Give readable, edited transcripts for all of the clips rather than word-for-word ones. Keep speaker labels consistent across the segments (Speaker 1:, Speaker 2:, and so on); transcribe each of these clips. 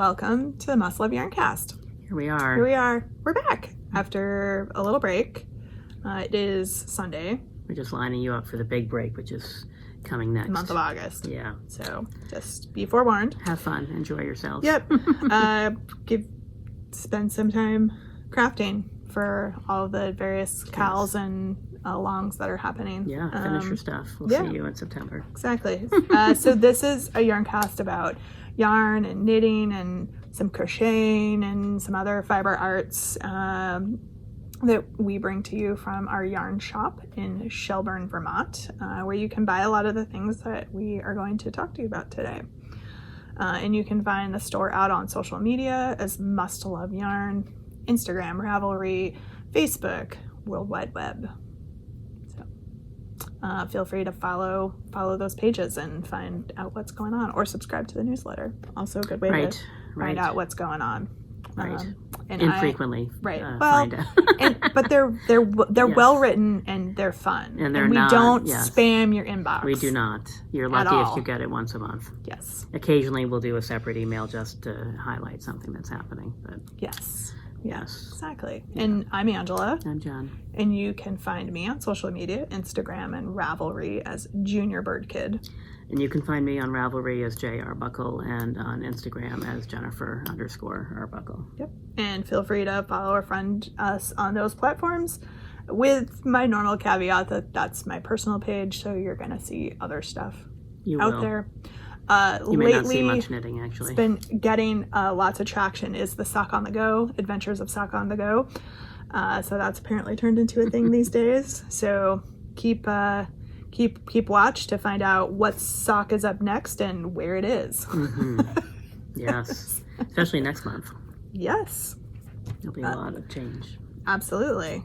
Speaker 1: welcome to the Must Love Yarn Cast.
Speaker 2: Here we are.
Speaker 1: We're back after a little break. It is Sunday.
Speaker 2: We're just lining you up for the big break, which is coming next.
Speaker 1: Month of August.
Speaker 2: Yeah.
Speaker 1: So just be forewarned.
Speaker 2: Have fun. Enjoy yourselves.
Speaker 1: Yep. Spend some time crafting for all of the various cals and longs that are happening.
Speaker 2: Yeah, finish your stuff. We'll see you in September.
Speaker 1: Exactly. So this is a yarn cast about yarn and knitting and some crocheting and some other fiber arts that we bring to you from our yarn shop in Shelburne, Vermont, where you can buy a lot of the things that we are going to talk to you about today. And you can find the store out on social media as Must Love Yarn, Instagram, Ravelry, Facebook, World Wide Web. So feel free to follow those pages and find out what's going on, or subscribe to the newsletter. Also a good way to find out what's going on.
Speaker 2: Right.
Speaker 1: And
Speaker 2: infrequently.
Speaker 1: Find out. But they're well written and they're fun.
Speaker 2: And
Speaker 1: we don't spam your inbox.
Speaker 2: We do not. You're lucky if you get it once a month.
Speaker 1: Yes.
Speaker 2: Occasionally we'll do a separate email just to highlight something that's happening. But
Speaker 1: yes, exactly.
Speaker 2: Yeah.
Speaker 1: And I'm Angela.
Speaker 2: I'm John.
Speaker 1: And you can find me on social media, Instagram and Ravelry as Junior Bird Kid.
Speaker 2: And you can find me on Ravelry as J Arbuckle and on Instagram as Jennifer_Arbuckle.
Speaker 1: Yep. And feel free to follow or friend us on those platforms, with my normal caveat that that's my personal page, so you're going to see other stuff out there.
Speaker 2: You may not see much knitting, actually.
Speaker 1: It's been getting lots of traction is the Sock on the Go, Adventures of Sock on the Go. So that's apparently turned into a thing these days. So keep watch to find out what sock is up next and where it is.
Speaker 2: Mm-hmm. Yes. Especially next month.
Speaker 1: Yes.
Speaker 2: There'll be a lot of change.
Speaker 1: Absolutely.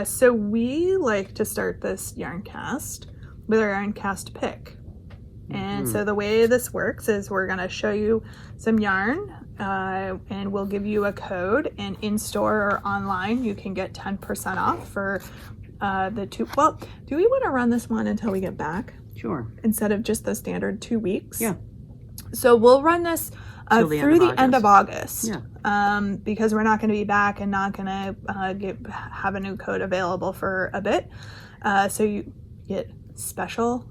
Speaker 1: So we like to start this yarn cast with our yarn cast pick. And so the way this works is we're going to show you some yarn and we'll give you a code, and in store or online you can get 10% off for the two. Well, do we want to run this one until we get back?
Speaker 2: Sure.
Speaker 1: Instead of just the standard 2 weeks?
Speaker 2: Yeah.
Speaker 1: So we'll run this through the end of August.
Speaker 2: Yeah.
Speaker 1: Because we're not going to be back and not going to have a new code available for a bit. So you get special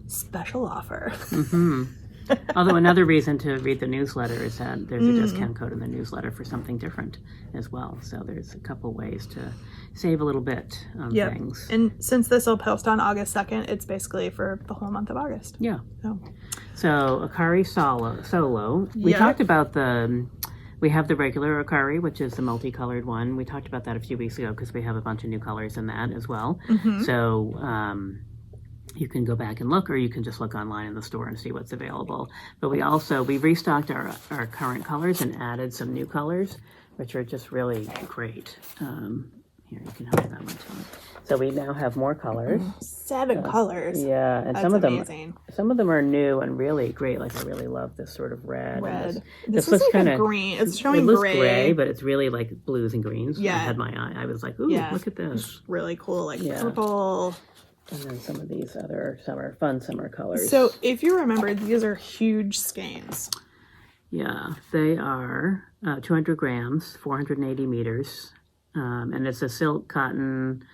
Speaker 1: offer.
Speaker 2: Mm-hmm. Although another reason to read the newsletter is that there's a discount code in the newsletter for something different as well. So there's a couple ways to save a little bit on things.
Speaker 1: And since this will post on August 2nd, it's basically for the whole month of August.
Speaker 2: Yeah. So Akari Solo. We talked about we have the regular Akari, which is the multicolored one. We talked about that a few weeks ago because we have a bunch of new colors in that as well.
Speaker 1: Mm-hmm.
Speaker 2: So you can go back and look, or you can just look online in the store and see what's available. But we restocked our current colors and added some new colors, which are just really great. Here, you can have that one too. So we now have more colors. 7 colors. Yeah, and
Speaker 1: That's amazing.
Speaker 2: Some of them are new and really great. Like I really love this sort of red.
Speaker 1: This looks like kind of green. It's showing gray,
Speaker 2: but it's really like blues and greens.
Speaker 1: Yeah.
Speaker 2: I had my eye. I was like, ooh, look at this.
Speaker 1: It's really cool, like purple.
Speaker 2: And then some of these other fun summer colors.
Speaker 1: So if you remember, these are huge skeins.
Speaker 2: Yeah, they are 200 grams, 480 meters. And it's a silk, cotton,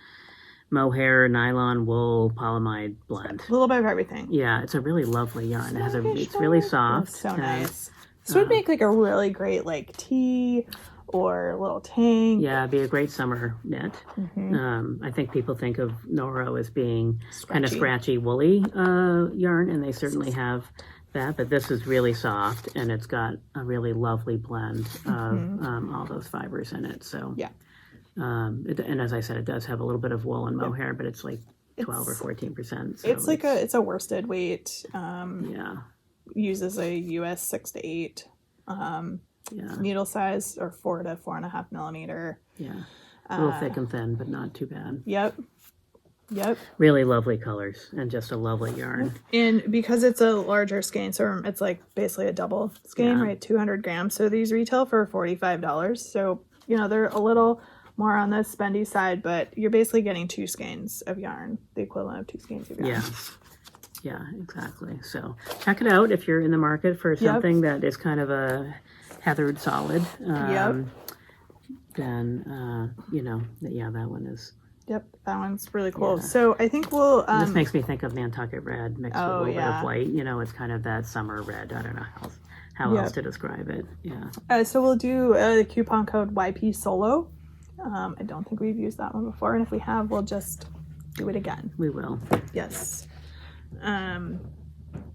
Speaker 2: mohair, nylon, wool, polyamide blend.
Speaker 1: A little bit of everything.
Speaker 2: Yeah, it's a really lovely yarn. It's really soft.
Speaker 1: It's so nice. So it'd make like a really great like tea or little tank.
Speaker 2: Yeah, it'd be a great summer knit.
Speaker 1: Mm-hmm.
Speaker 2: I think people think of Noro as being kind of scratchy, woolly yarn, and they certainly have that, but this is really soft, and it's got a really lovely blend of all those fibers in it. So and as I said, it does have a little bit of wool and mohair, but it's like 12 or 14%. So
Speaker 1: it's like it's a worsted weight. Uses a US 6 to 8 needle size, or 4 to 4.5 millimeter.
Speaker 2: Yeah, a little thick and thin, but not too bad.
Speaker 1: Yep.
Speaker 2: Really lovely colors and just a lovely yarn.
Speaker 1: And because it's a larger skein, so it's like basically a double skein, right? 200 grams. So these retail for $45. So they're a little more on the spendy side, but you're basically getting 2 skeins of yarn, the equivalent of 2 skeins of yarn. Yeah,
Speaker 2: exactly. So check it out if you're in the market for something that is kind of a heathered solid.
Speaker 1: Yep.
Speaker 2: Then that one is.
Speaker 1: Yep, that one's really cool.
Speaker 2: Yeah.
Speaker 1: So I think we'll.
Speaker 2: This makes me think of Nantucket red mixed with a little bit
Speaker 1: yeah.
Speaker 2: of white. It's kind of that summer red. I don't know how else to describe it. Yeah.
Speaker 1: So we'll do the coupon code YP Solo. I don't think we've used that one before, and if we have, we'll just do it again.
Speaker 2: We will.
Speaker 1: Yes.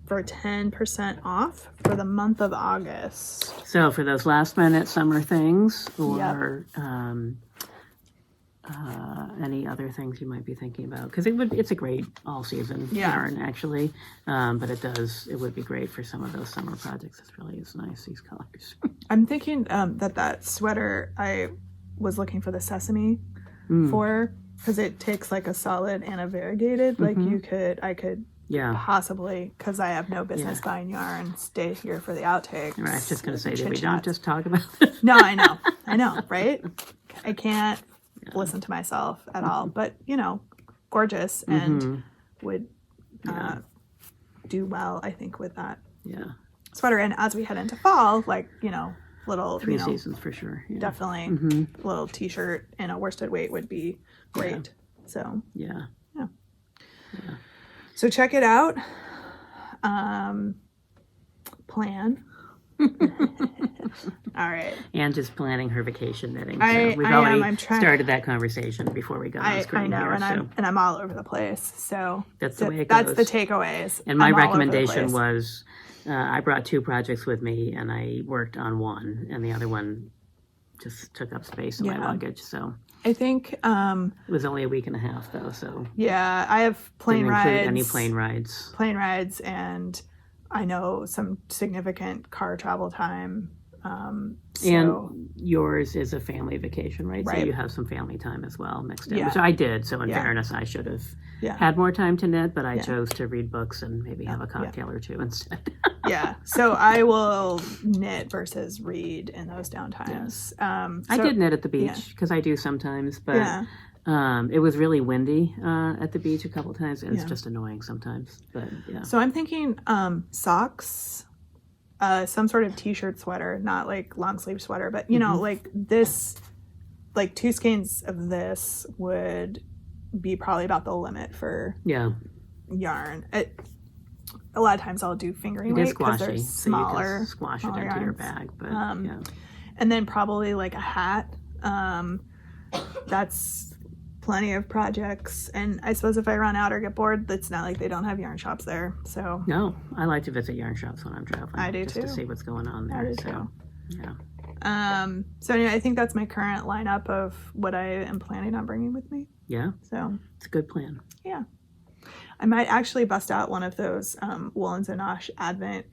Speaker 1: For 10% off for the month of August.
Speaker 2: So for those last minute summer things, or any other things you might be thinking about, because it's a great all season yarn actually, but it would be great for some of those summer projects. It really is nice, these colors.
Speaker 1: I'm thinking that sweater I was looking for the sesame for, because it takes like a solid and a variegated. Like I could possibly, because I have no business buying yarn, stay here for the outtakes.
Speaker 2: Right, I was just going to say, did we not just talk about this?
Speaker 1: No, I know, right? I can't listen to myself at all, but gorgeous and would do well, I think, with that sweater. And as we head into fall, like little
Speaker 2: 3 seasons for sure. Yeah.
Speaker 1: Definitely, little t-shirt and a worsted weight would be great. So
Speaker 2: yeah.
Speaker 1: So check it out. Plan. All right.
Speaker 2: And just planning her vacation knitting.
Speaker 1: We've already
Speaker 2: started that conversation before we got on screen.
Speaker 1: I know,
Speaker 2: here,
Speaker 1: and I'm all over the place. So
Speaker 2: that's the way it goes.
Speaker 1: That's the takeaways.
Speaker 2: And my recommendation was, I brought 2 projects with me, and I worked on one, and the other one just took up space in my luggage. So
Speaker 1: I think
Speaker 2: it was only a week and a half though. So
Speaker 1: I have plane rides.
Speaker 2: Any plane rides,
Speaker 1: and I know some significant car travel time.
Speaker 2: And yours is a family vacation, right? So you have some family time as well mixed in, which I did. So in fairness, I should have had more time to knit, but I chose to read books and maybe have a cocktail or 2 instead.
Speaker 1: So I will knit versus read in those downtimes.
Speaker 2: I did knit at the beach because I do sometimes, but it was really windy at the beach a couple times, and it's just annoying sometimes. But
Speaker 1: so I'm thinking socks. Some sort of t-shirt sweater, not like long sleeve sweater, but like this, like 2 skeins of this would be probably about the limit for yarn. A lot of times I'll do fingering weight because they're smaller,
Speaker 2: so you can squash it into
Speaker 1: yarns.
Speaker 2: your bag. But
Speaker 1: and then probably like a hat. That's plenty of projects, and I suppose if I run out or get bored, it's not like they don't have yarn shops there. So
Speaker 2: no, I like to visit yarn shops when I'm traveling.
Speaker 1: I do
Speaker 2: just
Speaker 1: too.
Speaker 2: To see what's going on there.
Speaker 1: I do too. So anyway, I think that's my current lineup of what I am planning on bringing with me.
Speaker 2: Yeah.
Speaker 1: So
Speaker 2: it's a good plan.
Speaker 1: Yeah. I might actually bust out one of those Woolens and Osh Advent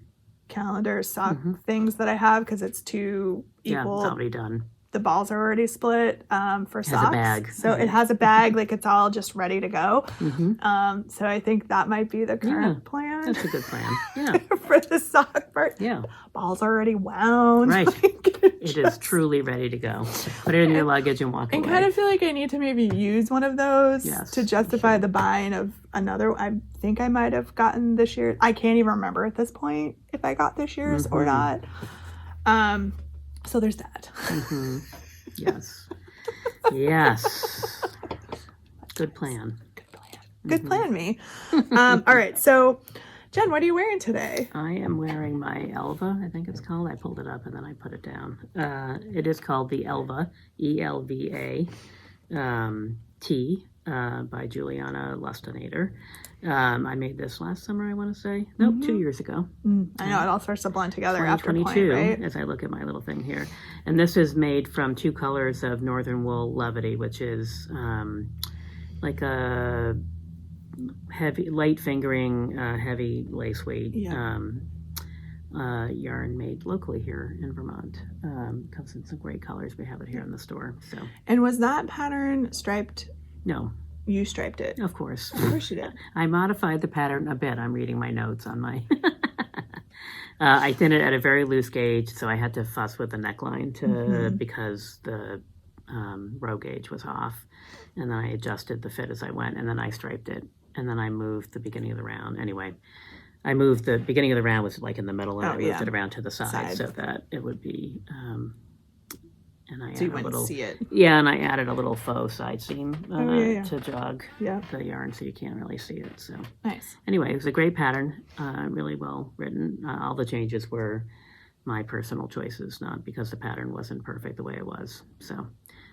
Speaker 1: calendar sock things that I have, because it's 2 equal.
Speaker 2: Yeah, it's already done.
Speaker 1: The balls are already split for socks.
Speaker 2: It has a bag.
Speaker 1: So it has a bag, like it's all just ready to go. So I think that might be the current plan.
Speaker 2: That's a good plan. Yeah.
Speaker 1: For the sock part.
Speaker 2: Yeah.
Speaker 1: Balls already wound.
Speaker 2: Right.
Speaker 1: Like,
Speaker 2: it is truly ready to go. Put it in your luggage and walk away.
Speaker 1: I kind of feel like I need to maybe use one of those to justify the buying of another. I think I might have gotten this year. I can't even remember at this point if I got this year's or not. So there's that.
Speaker 2: Yes. Yes. Good plan.
Speaker 1: Good plan, me. All right. So, Jen, what are you wearing today?
Speaker 2: I am wearing my Elva, I think it's called. I pulled it up and then I put it down. It is called the Elva, ELVA, T, by Juliana Lustinator. I made this last summer, I want to say. Nope, 2 years ago.
Speaker 1: I know, it all starts to blend together after
Speaker 2: 2022,
Speaker 1: right?
Speaker 2: As I look at my little thing here. And this is made from 2 colors of Northern Wool Levity, which is like a heavy, light fingering, heavy lace weight yarn made locally here in Vermont. Comes in some great colors. We have it here in the store. So.
Speaker 1: And was that pattern striped?
Speaker 2: No.
Speaker 1: You striped it?
Speaker 2: Of course.
Speaker 1: Of course you did.
Speaker 2: I modified the pattern a bit. I'm reading my notes on my... I thinned it at a very loose gauge, so I had to fuss with the neckline because the row gauge was off. And then I adjusted the fit as I went, and then I striped it. And then I moved the beginning of the round. Anyway, I moved the beginning of the round was like in the middle, and I moved
Speaker 1: yeah.
Speaker 2: it around to the side. So that it would be. And I added a little,
Speaker 1: see it.
Speaker 2: Yeah, and I added a little faux side seam to jog
Speaker 1: Yeah.
Speaker 2: the yarn, so you can't really see it. So
Speaker 1: Nice.
Speaker 2: anyway, it was a great pattern, really well written. All the changes were my personal choices, not because the pattern wasn't perfect the way it was. So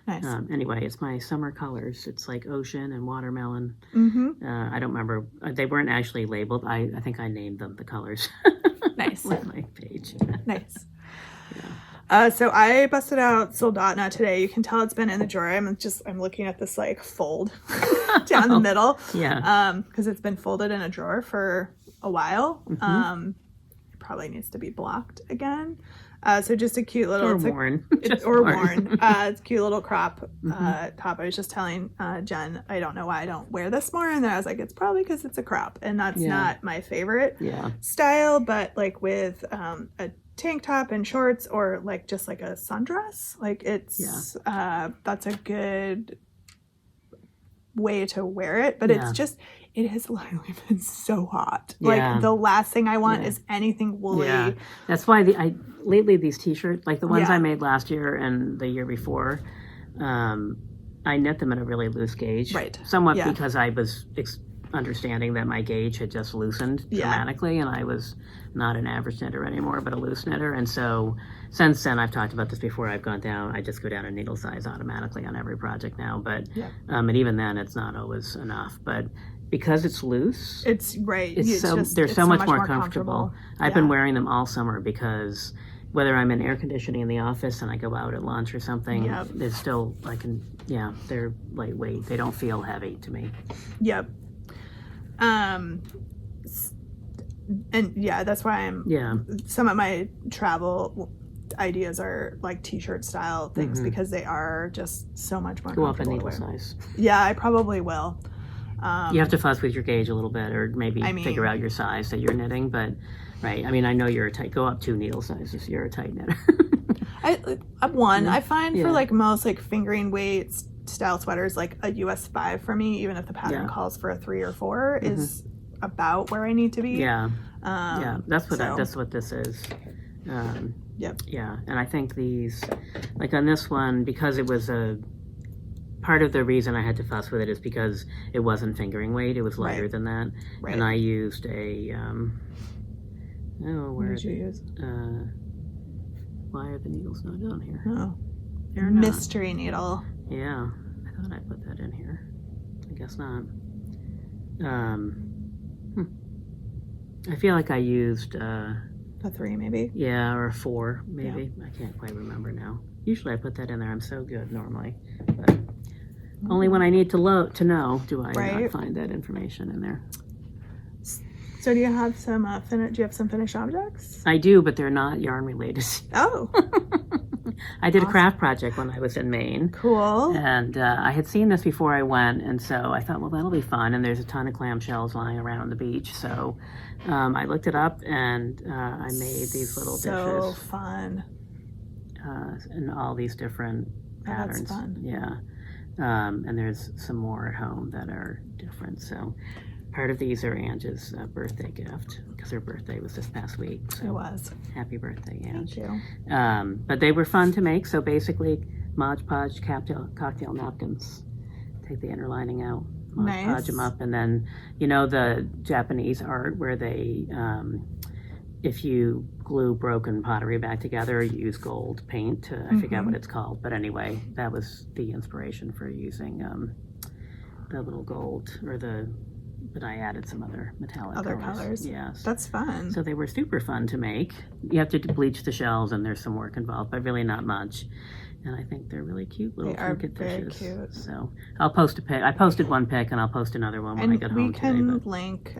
Speaker 1: Nice.
Speaker 2: Anyway, it's my summer colors. It's like ocean and watermelon.
Speaker 1: Mm-hmm.
Speaker 2: I don't remember. They weren't actually labeled. I think I named them the colors.
Speaker 1: Nice.
Speaker 2: On my page.
Speaker 1: Nice.
Speaker 2: Yeah.
Speaker 1: So I busted out Soldotna today. You can tell it's been in the drawer. I'm looking at this like fold down the middle.
Speaker 2: Yeah.
Speaker 1: Because it's been folded in a drawer for a while.
Speaker 2: Mm-hmm.
Speaker 1: It probably needs to be blocked again. So just a cute little,
Speaker 2: worn.
Speaker 1: It's a cute little crop top. I was just telling Jen, I don't know why I don't wear this more, and then I was like, it's probably because it's a crop, and that's not my favorite style. But like with a tank top and shorts, or like just like a sundress, like it's that's a good way to wear it. But it's just. It has literally been so hot. Like the last thing I want is anything woolly.
Speaker 2: Yeah, that's why lately these t-shirts, like the ones I made last year and the year before, I knit them at a really loose gauge.
Speaker 1: Right.
Speaker 2: Somewhat because I was understanding that my gauge had just loosened dramatically, and I was not an average knitter anymore, but a loose knitter. And so since then, I've talked about this before, I just go down a needle size automatically on every project now. But and even then, it's not always enough. But because it's loose,
Speaker 1: it's right.
Speaker 2: They're so much more comfortable. I've been wearing them all summer because whether I'm in air conditioning in the office and I go out at lunch or something, they're still they're lightweight. They don't feel heavy to me.
Speaker 1: Yep. And that's why some of my travel ideas are like t-shirt style things because they are just so much more comfortable.
Speaker 2: Go up a needle size.
Speaker 1: Yeah, I probably will.
Speaker 2: You have to fuss with your gauge a little bit, or maybe figure out your size that you're knitting. But I know you're a tight. Go up 2 needle sizes. You're a tight knitter.
Speaker 1: I'm one. I find for like most like fingering weight style sweaters, like a US 5 for me, even if the pattern calls for a 3 or 4, is about where I need to be.
Speaker 2: Yeah, that's what this is.
Speaker 1: Yep.
Speaker 2: Yeah, and I think these, like on this one, because it was part of the reason I had to fuss with it is because it wasn't fingering weight. It was lighter than that. Right. And I used a,
Speaker 1: what did you use?
Speaker 2: Why are the needles not down here?
Speaker 1: Oh.
Speaker 2: They're
Speaker 1: mystery needle.
Speaker 2: Yeah. I thought I put that in here. I guess not. I feel like I used
Speaker 1: a 3 maybe.
Speaker 2: Yeah, or a 4 maybe. Yeah. I can't quite remember now. Usually I put that in there. I'm so good normally, but only when I need to know do I not find that information in there.
Speaker 1: So do you have some do you have some finished objects?
Speaker 2: I do, but they're not yarn related.
Speaker 1: Oh.
Speaker 2: I did a craft project when I was in Maine.
Speaker 1: Cool.
Speaker 2: And I had seen this before I went, and so I thought, well, that'll be fun. And there's a ton of clamshells lying around on the beach. So I looked it up, and I made these little dishes.
Speaker 1: So fun.
Speaker 2: And all these different patterns.
Speaker 1: That's fun.
Speaker 2: Yeah. And there's some more at home that are different. So part of these are Ange's birthday gift, because her birthday was this past week. So
Speaker 1: it was.
Speaker 2: Happy birthday, Ange.
Speaker 1: Thank you.
Speaker 2: But they were fun to make. So basically, Mod Podge cocktail napkins. Take the inner lining out, Mod Podge them up, and then, the Japanese art where they, if you glue broken pottery back together, you use gold paint. I forget what it's called, but anyway, that was the inspiration for using the little gold but I added some other metallic
Speaker 1: colors.
Speaker 2: Yes,
Speaker 1: that's fun.
Speaker 2: So they were super fun to make. You have to bleach the shells, and there's some work involved, but really not much. And I think they're really cute little trinket dishes. Cute. So I'll post a pic. I posted one pic, and I'll post another one when I get home today.
Speaker 1: And we can link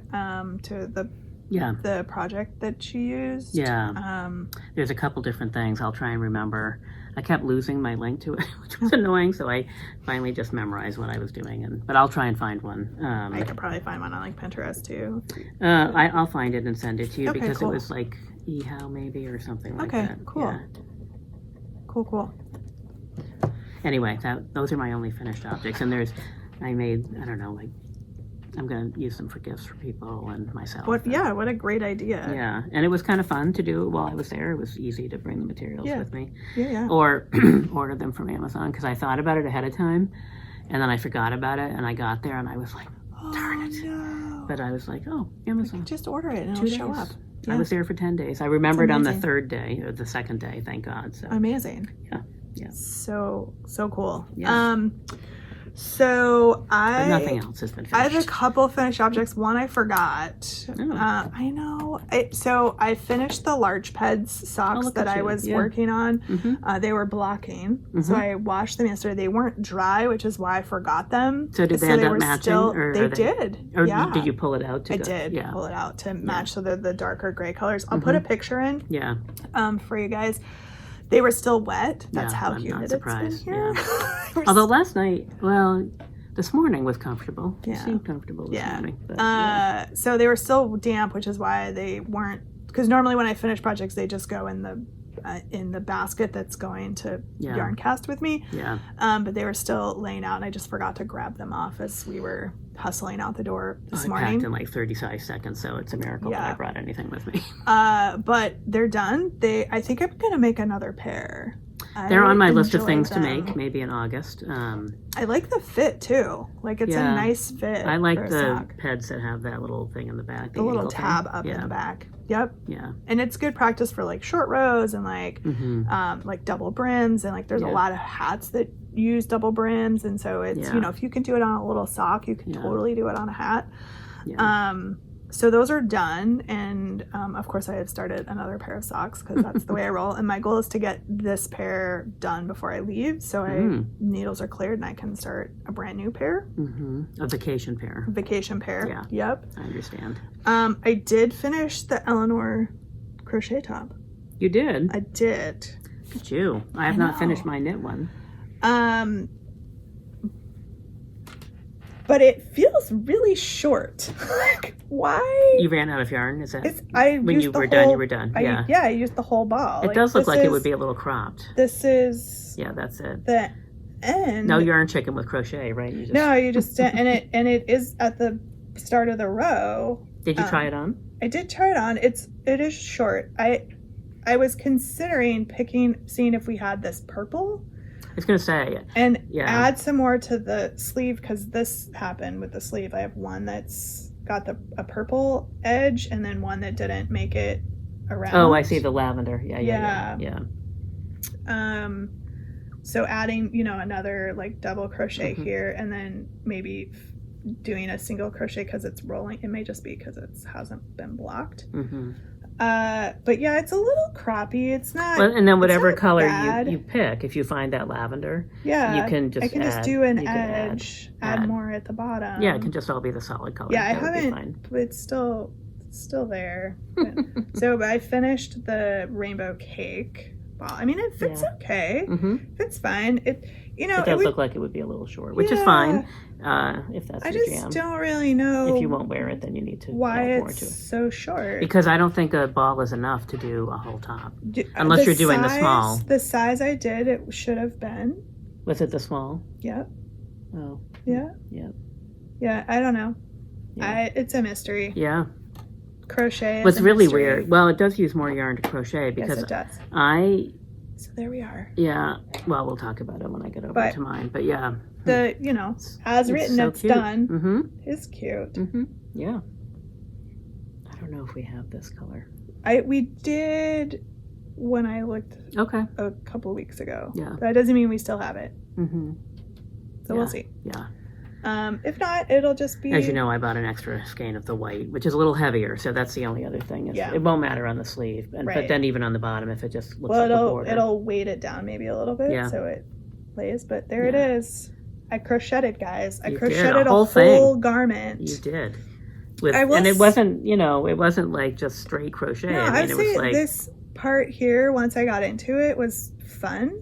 Speaker 1: to the project that she used.
Speaker 2: Yeah. There's a couple different things. I'll try and remember. I kept losing my link to it, which was annoying, so I finally just memorized what I was doing. But I'll try and find one.
Speaker 1: I could probably find one on like Pinterest too.
Speaker 2: I'll find it and send it to you, because
Speaker 1: cool.
Speaker 2: It was like eHow maybe or something like that.
Speaker 1: Okay, cool.
Speaker 2: Yeah.
Speaker 1: Cool.
Speaker 2: Anyway, those are my only finished objects, and I made, I don't know, like I'm going to use them for gifts for people and myself.
Speaker 1: What a great idea.
Speaker 2: Yeah, and it was kind of fun to do while I was there. It was easy to bring the materials with me.
Speaker 1: Yeah.
Speaker 2: Or order them from Amazon, because I thought about it ahead of time, and then I forgot about it, and I got there, and I was like, darn it.
Speaker 1: No.
Speaker 2: But I was like, oh, Amazon.
Speaker 1: Just order it and
Speaker 2: 2
Speaker 1: it'll show
Speaker 2: days.
Speaker 1: up. Yeah.
Speaker 2: I was there for 10 days. I remembered on the third day, or the second day, thank God. So
Speaker 1: amazing.
Speaker 2: Yeah.
Speaker 1: So cool.
Speaker 2: Yeah.
Speaker 1: So
Speaker 2: but nothing else has been finished.
Speaker 1: I have a couple finished objects. One I forgot.
Speaker 2: Oh.
Speaker 1: I know. So I finished the large peds socks that I was working on.
Speaker 2: Mm-hmm.
Speaker 1: They were blocking, so I washed them yesterday. They weren't dry, which is why I forgot them.
Speaker 2: So did they end up matching?
Speaker 1: They did.
Speaker 2: Or
Speaker 1: yeah.
Speaker 2: did you pull it out?
Speaker 1: I did pull it out to match, so they're the darker gray colors. I'll put a picture in.
Speaker 2: Yeah.
Speaker 1: For you guys. They were still wet. That's how
Speaker 2: I'm
Speaker 1: humid
Speaker 2: not
Speaker 1: it's
Speaker 2: surprised.
Speaker 1: been here.
Speaker 2: Yeah. Although last night, this morning was comfortable. It seemed comfortable this morning. But,
Speaker 1: so they were still damp, which is why they weren't. Because normally when I finish projects, they just go in the basket that's going to yarn cast with me.
Speaker 2: Yeah.
Speaker 1: But they were still laying out, and I just forgot to grab them off as we were hustling out the door this morning.
Speaker 2: I packed in like 35 seconds, so it's a miracle that I brought anything with me.
Speaker 1: But they're done. I think I'm gonna make another pair.
Speaker 2: They're on my list of things to make, maybe in August.
Speaker 1: I like the fit too. Like it's a nice fit.
Speaker 2: I like the peds that have that little thing in the back.
Speaker 1: The little tab up in the back. Yep.
Speaker 2: Yeah.
Speaker 1: And it's good practice for like short rows and like double brims, and like there's a lot of hats that use double brims, and so it's if you can do it on a little sock, you can totally do it on a hat.
Speaker 2: Yeah.
Speaker 1: So those are done, and of course I have started another pair of socks because that's the way I roll, and my goal is to get this pair done before I leave, so needles are cleared and I can start a brand new pair.
Speaker 2: A vacation pair.
Speaker 1: Yeah. Yep.
Speaker 2: I understand.
Speaker 1: I did finish the Eleanor crochet top.
Speaker 2: You did?
Speaker 1: I did.
Speaker 2: Look at you. I have not finished my knit one.
Speaker 1: But it feels really short. Like, why?
Speaker 2: You ran out of yarn? Is that
Speaker 1: when
Speaker 2: you were done? You were done. Yeah.
Speaker 1: I used the whole ball.
Speaker 2: It does look like it would be a little cropped.
Speaker 1: This is.
Speaker 2: Yeah, that's it.
Speaker 1: The end.
Speaker 2: No yarn chicken with crochet, right?
Speaker 1: You just and it is at the start of the row.
Speaker 2: Did you try it on?
Speaker 1: I did try it on. It is short. I was considering seeing if we had this purple.
Speaker 2: I was going to say.
Speaker 1: And add some more to the sleeve, because this happened with the sleeve. I have one that's got a purple edge and then one that didn't make it around.
Speaker 2: Oh, I see the lavender. Yeah.
Speaker 1: So adding, another like double crochet here, and then maybe doing a single crochet because it's rolling. It may just be because it hasn't been blocked. But yeah, it's a little croppy. It's not.
Speaker 2: Well, and then whatever color you pick, if you find that lavender, you can just
Speaker 1: do an edge, add more at the bottom.
Speaker 2: Yeah, it can just all be the solid color.
Speaker 1: Yeah, I haven't. It's still there. So I finished the rainbow cake ball. I mean, it fits okay. It's fine. It
Speaker 2: does look like it would be a little short, which is fine. If that's your jam.
Speaker 1: I just don't really know.
Speaker 2: If you won't wear it, then you need to
Speaker 1: why
Speaker 2: add more
Speaker 1: it's
Speaker 2: to it.
Speaker 1: So short.
Speaker 2: Because I don't think a ball is enough to do a whole top, unless you're doing the small.
Speaker 1: The size I did, it should have been.
Speaker 2: Was it the small?
Speaker 1: Yep.
Speaker 2: Oh.
Speaker 1: Yeah.
Speaker 2: Yep.
Speaker 1: Yeah, I don't know.
Speaker 2: Yeah.
Speaker 1: It's a mystery.
Speaker 2: Yeah.
Speaker 1: Crochet.
Speaker 2: What's really weird? Well, it does use more yarn to crochet because
Speaker 1: it does. So there we are.
Speaker 2: Yeah. Well, we'll talk about it when I get over to mine. But yeah.
Speaker 1: As written,
Speaker 2: so
Speaker 1: it's
Speaker 2: cute.
Speaker 1: done. It's cute.
Speaker 2: Yeah. I don't know if we have this color.
Speaker 1: We did when I looked a couple of weeks ago.
Speaker 2: Yeah.
Speaker 1: That doesn't mean we still have it. So we'll see.
Speaker 2: Yeah.
Speaker 1: If not, it'll just be.
Speaker 2: As you know, I bought an extra skein of the white, which is a little heavier. So that's the only other thing. It won't matter on the sleeve, but then even on the bottom, if it just looks like a border,
Speaker 1: it'll weight it down maybe a little bit, so it lays. But there it is. I crocheted, guys. I crocheted a whole garment.
Speaker 2: You did. And it wasn't, it wasn't like just straight crochet.
Speaker 1: No,
Speaker 2: I mean, it was like
Speaker 1: this part here. Once I got into it, was fun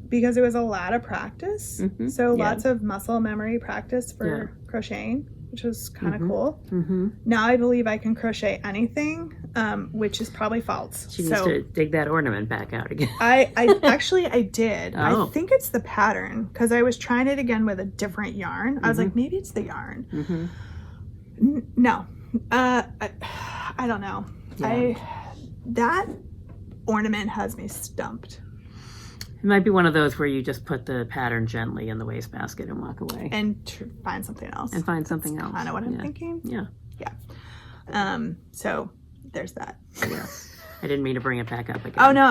Speaker 1: because it was a lot of practice. So lots of muscle memory practice for crocheting, which was kind of cool. Now I believe I can crochet anything, which is probably false.
Speaker 2: She needs to dig that ornament back out again.
Speaker 1: I did. I think it's the pattern because I was trying it again with a different yarn. I was like, maybe it's the yarn. No. I don't know.
Speaker 2: Yeah.
Speaker 1: That ornament has me stumped.
Speaker 2: It might be one of those where you just put the pattern gently in the wastebasket and walk away.
Speaker 1: And find something else.
Speaker 2: And find something else.
Speaker 1: Kind of what I'm thinking.
Speaker 2: Yeah.
Speaker 1: Yeah. So there's that.
Speaker 2: Yes. I didn't mean to bring it back up again.
Speaker 1: Oh, no.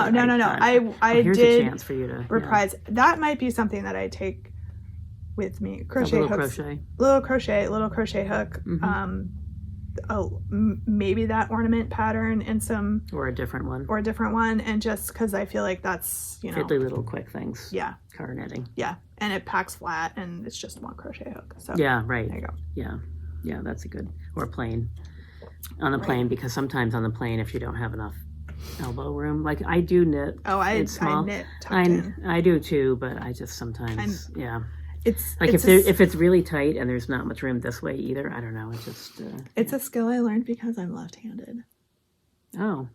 Speaker 1: I
Speaker 2: here's
Speaker 1: did
Speaker 2: a chance for you to
Speaker 1: reprise. Yeah. That might be something that I take with me. Crochet hooks. Little crochet hook. Mm-hmm. Maybe that ornament pattern and some.
Speaker 2: Or a different one.
Speaker 1: And just because I feel like that's,
Speaker 2: fiddly little quick things.
Speaker 1: Yeah.
Speaker 2: Car knitting.
Speaker 1: Yeah. And it packs flat and it's just one crochet hook. So
Speaker 2: yeah, right.
Speaker 1: There you go.
Speaker 2: Yeah. Yeah, that's a good. Or plain. On the plane, because sometimes on the plane, if you don't have enough elbow room, like I do knit.
Speaker 1: Oh, I knit tucked in.
Speaker 2: I do too, but I just sometimes,
Speaker 1: It's
Speaker 2: like if it's really tight and there's not much room this way either. I don't know. It's just.
Speaker 1: It's a skill I learned because I'm left-handed.
Speaker 2: Oh.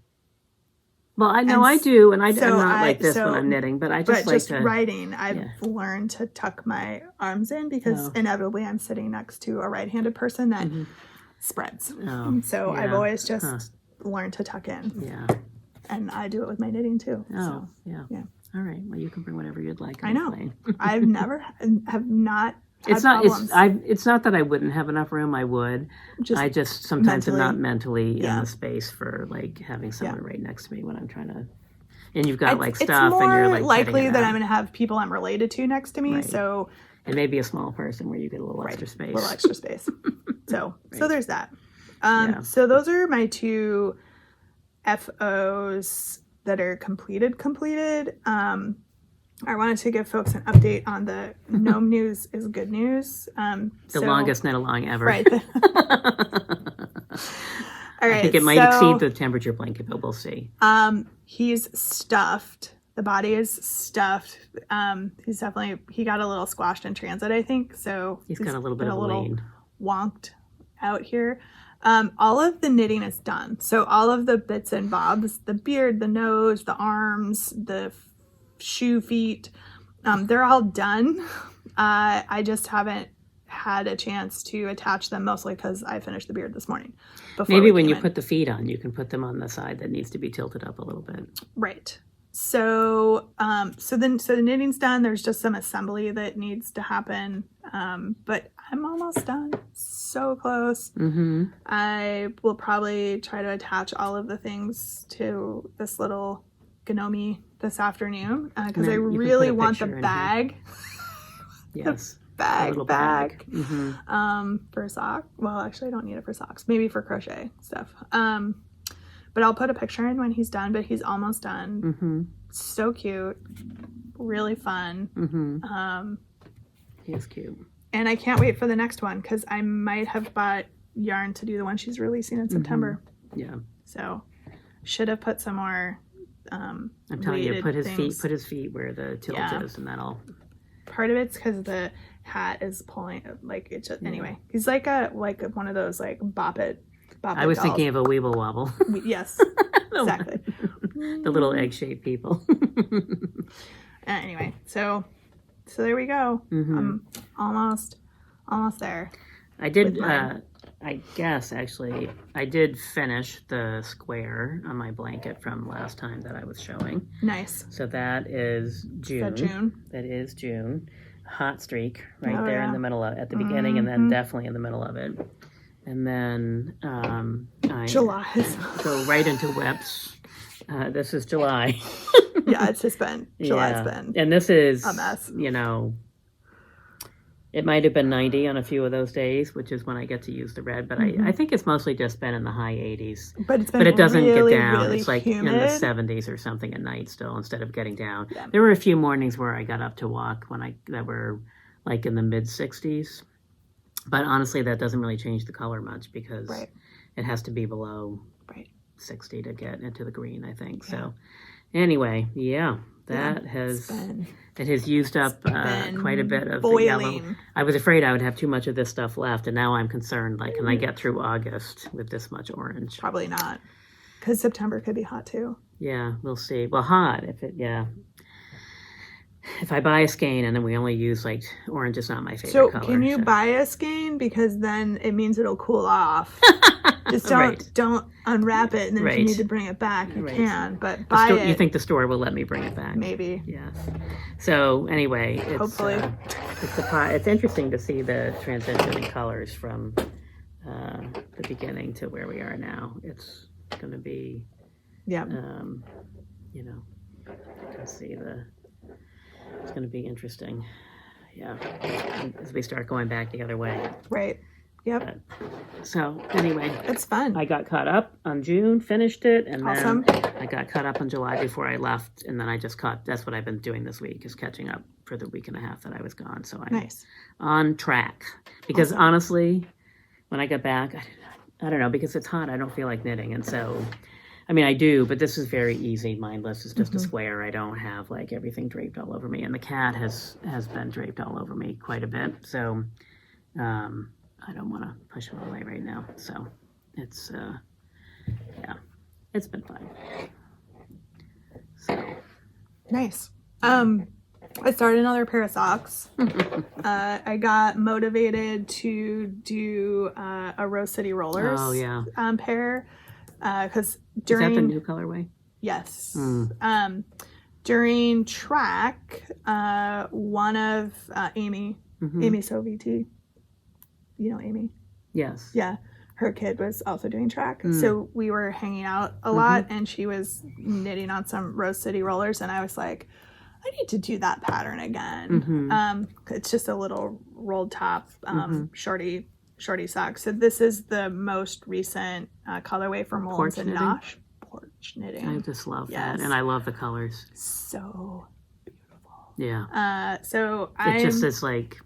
Speaker 2: Well, I know I do, and I'm not like this when I'm knitting, but I just like to.
Speaker 1: Writing, I've learned to tuck my arms in because inevitably I'm sitting next to a right-handed person that. Mm-hmm. Spreads. So I've always just learned to tuck in.
Speaker 2: Yeah.
Speaker 1: And I do it with my knitting too.
Speaker 2: Oh, yeah. All right. Well, you can bring whatever you'd like.
Speaker 1: I know. I've never have not.
Speaker 2: It's not. It's not that I wouldn't have enough room. I would. I just sometimes am not mentally in the space for like having someone right next to me when I'm trying to. And you've got stuff, and you're like.
Speaker 1: It's more likely that I'm going to have people I'm related to next to me. Right. So.
Speaker 2: And maybe a small person where you get a little extra space.
Speaker 1: A little extra space. So there's that. So those are my two FOs that are completed. I wanted to give folks an update on the gnome news is good news.
Speaker 2: The longest knit along ever.
Speaker 1: Right. All right.
Speaker 2: I think it might exceed the temperature blanket, but we'll see.
Speaker 1: He's stuffed. The body is stuffed. He got a little squashed in transit, I think. So
Speaker 2: he's got a little bit of a lean.
Speaker 1: Wonked out here. All of the knitting is done. So all of the bits and bobs, the beard, the nose, the arms, the shoe feet, they're all done. I just haven't had a chance to attach them, mostly because I finished the beard this morning.
Speaker 2: Maybe when you put the feet on, you can put them on the side that needs to be tilted up a little bit.
Speaker 1: Right. So the knitting's done. There's just some assembly that needs to happen. But I'm almost done. So close.
Speaker 2: Mm-hmm.
Speaker 1: I will probably try to attach all of the things to this little gnome this afternoon because I really want the bag.
Speaker 2: Yes.
Speaker 1: Bag.
Speaker 2: Mm-hmm.
Speaker 1: For sock. Well, actually, I don't need it for socks. Maybe for crochet stuff. But I'll put a picture in when he's done, but he's almost done.
Speaker 2: Mm-hmm.
Speaker 1: So cute. Really fun.
Speaker 2: Mm-hmm. He is cute.
Speaker 1: And I can't wait for the next one because I might have bought yarn to do the one she's releasing in September.
Speaker 2: Yeah.
Speaker 1: So should have put some more
Speaker 2: I'm telling you, put his feet where the tilt is, and that'll.
Speaker 1: Part of it's because the hat is pulling, like it's just anyway. He's like one of those like bop it.
Speaker 2: I was thinking of a Weeble Wobble.
Speaker 1: Yes, exactly.
Speaker 2: The little egg-shaped people.
Speaker 1: Anyway, so there we go.
Speaker 2: Mm-hmm.
Speaker 1: I'm almost there.
Speaker 2: I did. I guess actually, I did finish the square on my blanket from last time that I was showing.
Speaker 1: Nice.
Speaker 2: So that is June.
Speaker 1: Is that June?
Speaker 2: That is June. Hot streak right there in the middle of at the beginning, and then definitely in the middle of it. And then
Speaker 1: July.
Speaker 2: Go right into whips. This is July.
Speaker 1: Yeah, it's just been July's been.
Speaker 2: And this is
Speaker 1: a mess.
Speaker 2: It might have been 90 on a few of those days, which is when I get to use the red. But I think it's mostly just been in the high 80s.
Speaker 1: But it
Speaker 2: doesn't
Speaker 1: really,
Speaker 2: get down.
Speaker 1: really
Speaker 2: it's like
Speaker 1: humid.
Speaker 2: In the 70s or something at night still, instead of getting down.
Speaker 1: Yeah.
Speaker 2: There were a few mornings where I got up to walk that were like in the mid 60s. But honestly, that doesn't really change the color much because it has to be below 60 to get into the green, I think. Yeah. So anyway, that has used up quite a bit of the yellow. I was afraid I would have too much of this stuff left, and now I'm concerned, like, can I get through August with this much orange?
Speaker 1: Probably not, because September could be hot too.
Speaker 2: Yeah, we'll see. Well, hot, if I buy a skein and then we only use like orange is not my favorite
Speaker 1: So
Speaker 2: color.
Speaker 1: can you buy a skein, because then it means it'll cool off. Just don't unwrap it, and then if you need to bring it back, you can. But buy it.
Speaker 2: You think the store will let me bring it back?
Speaker 1: Maybe.
Speaker 2: Yes. So anyway, it's,
Speaker 1: hopefully,
Speaker 2: it's interesting to see the transition in colors from the beginning to where we are now. It's going to be, you know, you can see it's going to be interesting. Yeah, as we start going back the other way.
Speaker 1: Right. Yep.
Speaker 2: So anyway,
Speaker 1: it's fun.
Speaker 2: I got caught up on June, finished it, and
Speaker 1: awesome.
Speaker 2: then I got caught up on July before I left, and then I just that's what I've been doing this week, is catching up for the week and a half that I was gone. So I'm on track. Because honestly, when I got back, I don't know, because it's hot, I don't feel like knitting, and so, I mean, I do, but this is very easy, mindless. It's just a square. I don't have like everything draped all over me, and the cat has been draped all over me quite a bit. So, I don't want to push him away right now. So it's, it's been fun. So.
Speaker 1: Nice. I started another pair of socks. I got motivated to do a Rose City Rollers pair. Because during...
Speaker 2: Is that the new colorway?
Speaker 1: Yes. During track, one of Amy Soviti, you know Amy?
Speaker 2: Yes.
Speaker 1: Yeah. Her kid was also doing track. So we were hanging out a lot, and she was knitting on some Rose City Rollers, and I was like, I need to do that pattern again. It's just a little rolled top, shorty sock. So this is the most recent colorway from Mullins and Nosh. Porch knitting.
Speaker 2: I just love that, and I love the colors.
Speaker 1: So beautiful.
Speaker 2: Yeah.
Speaker 1: So
Speaker 2: it just is like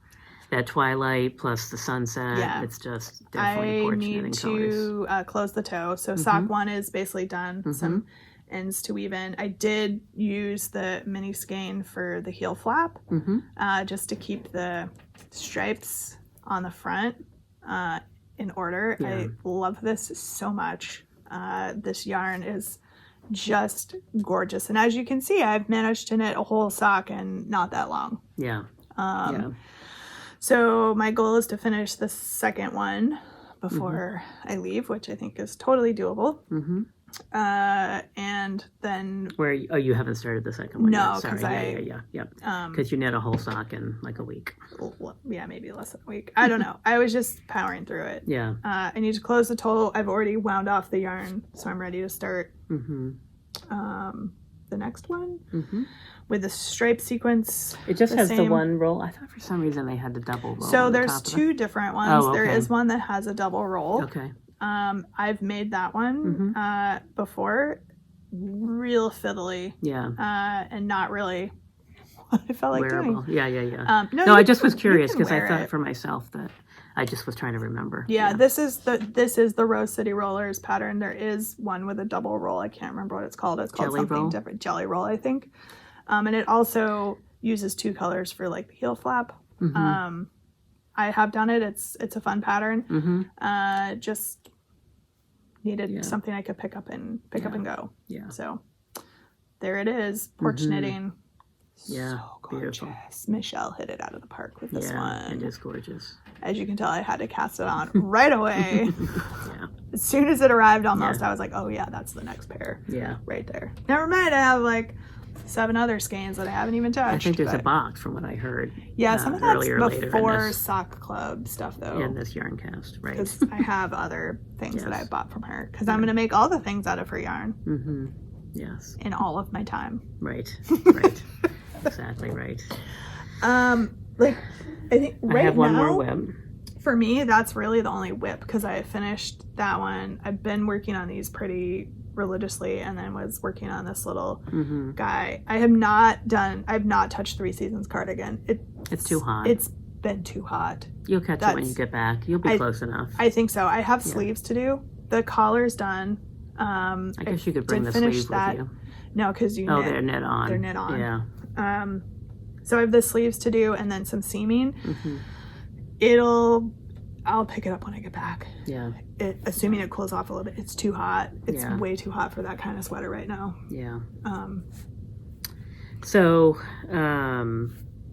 Speaker 2: that twilight plus the sunset. Yeah. It's just definitely porch knitting colors.
Speaker 1: I need to close the toe. So sock one is basically done. Some ends to weave in. I did use the mini skein for the heel flap, just to keep the stripes on the front in order. Yeah. I love this so much. This yarn is just gorgeous, and as you can see, I've managed to knit a whole sock in not that long.
Speaker 2: Yeah.
Speaker 1: So my goal is to finish the second one before I leave, which I think is totally doable. And then
Speaker 2: you haven't started the second one
Speaker 1: no,
Speaker 2: yet. Sorry. Because you knit a whole sock in like a week.
Speaker 1: Yeah, maybe less than a week. I don't know. I was just powering through it.
Speaker 2: Yeah.
Speaker 1: I need to close the toe. I've already wound off the yarn, so I'm ready to start the next one with the stripe sequence.
Speaker 2: It just has the one roll. I thought for some reason they had the double roll.
Speaker 1: So there's two different ones. There is one that has a double roll.
Speaker 2: Okay.
Speaker 1: I've made that one before, real fiddly.
Speaker 2: Yeah.
Speaker 1: And not really what I felt like
Speaker 2: wearable.
Speaker 1: doing.
Speaker 2: Yeah. No, I just was curious because I thought for myself that I just was trying to remember.
Speaker 1: Yeah, this is the Rose City Rollers pattern. There is one with a double roll. I can't remember what it's called. It's called something different. Jelly roll, I think. And it also uses two colors for like the heel flap. I have done it. It's a fun pattern. Just needed something I could pick up and go. Yeah. So there it is. Porch knitting.
Speaker 2: Yeah.
Speaker 1: So gorgeous.
Speaker 2: Beautiful.
Speaker 1: Michelle hit it out of the park with this one.
Speaker 2: It is gorgeous.
Speaker 1: As you can tell, I had to cast it on right away. As soon as it arrived almost, I was like, oh yeah, that's the next pair. Yeah. Right there. Never mind, I have like 7 other skeins that I haven't even touched.
Speaker 2: I think there's a box from what I heard.
Speaker 1: Yeah, some of that's before Sock Club stuff though.
Speaker 2: In this yarn cast, right.
Speaker 1: Because I have other things that I bought from her. Because I'm going to make all the things out of her yarn.
Speaker 2: Yes.
Speaker 1: In all of my time.
Speaker 2: Right. Exactly right.
Speaker 1: Like, I think right now, I have one
Speaker 2: more whip.
Speaker 1: For me, that's really the only whip because I finished that one. I've been working on these pretty religiously and then was working on this little guy. I've not touched 3 Seasons cardigan.
Speaker 2: It's too hot.
Speaker 1: It's been too hot.
Speaker 2: You'll catch it when you get back. You'll be close enough.
Speaker 1: I think so. I have sleeves to do. The collar's done.
Speaker 2: I guess you could bring the sleeves with you.
Speaker 1: No, because you knit.
Speaker 2: Oh, they're knit on.
Speaker 1: They're knit on.
Speaker 2: Yeah.
Speaker 1: So I have the sleeves to do and then some seaming. I'll pick it up when I get back.
Speaker 2: Yeah.
Speaker 1: Assuming it cools off a little bit. It's too hot. It's way too hot for that kind of sweater right now.
Speaker 2: Yeah. So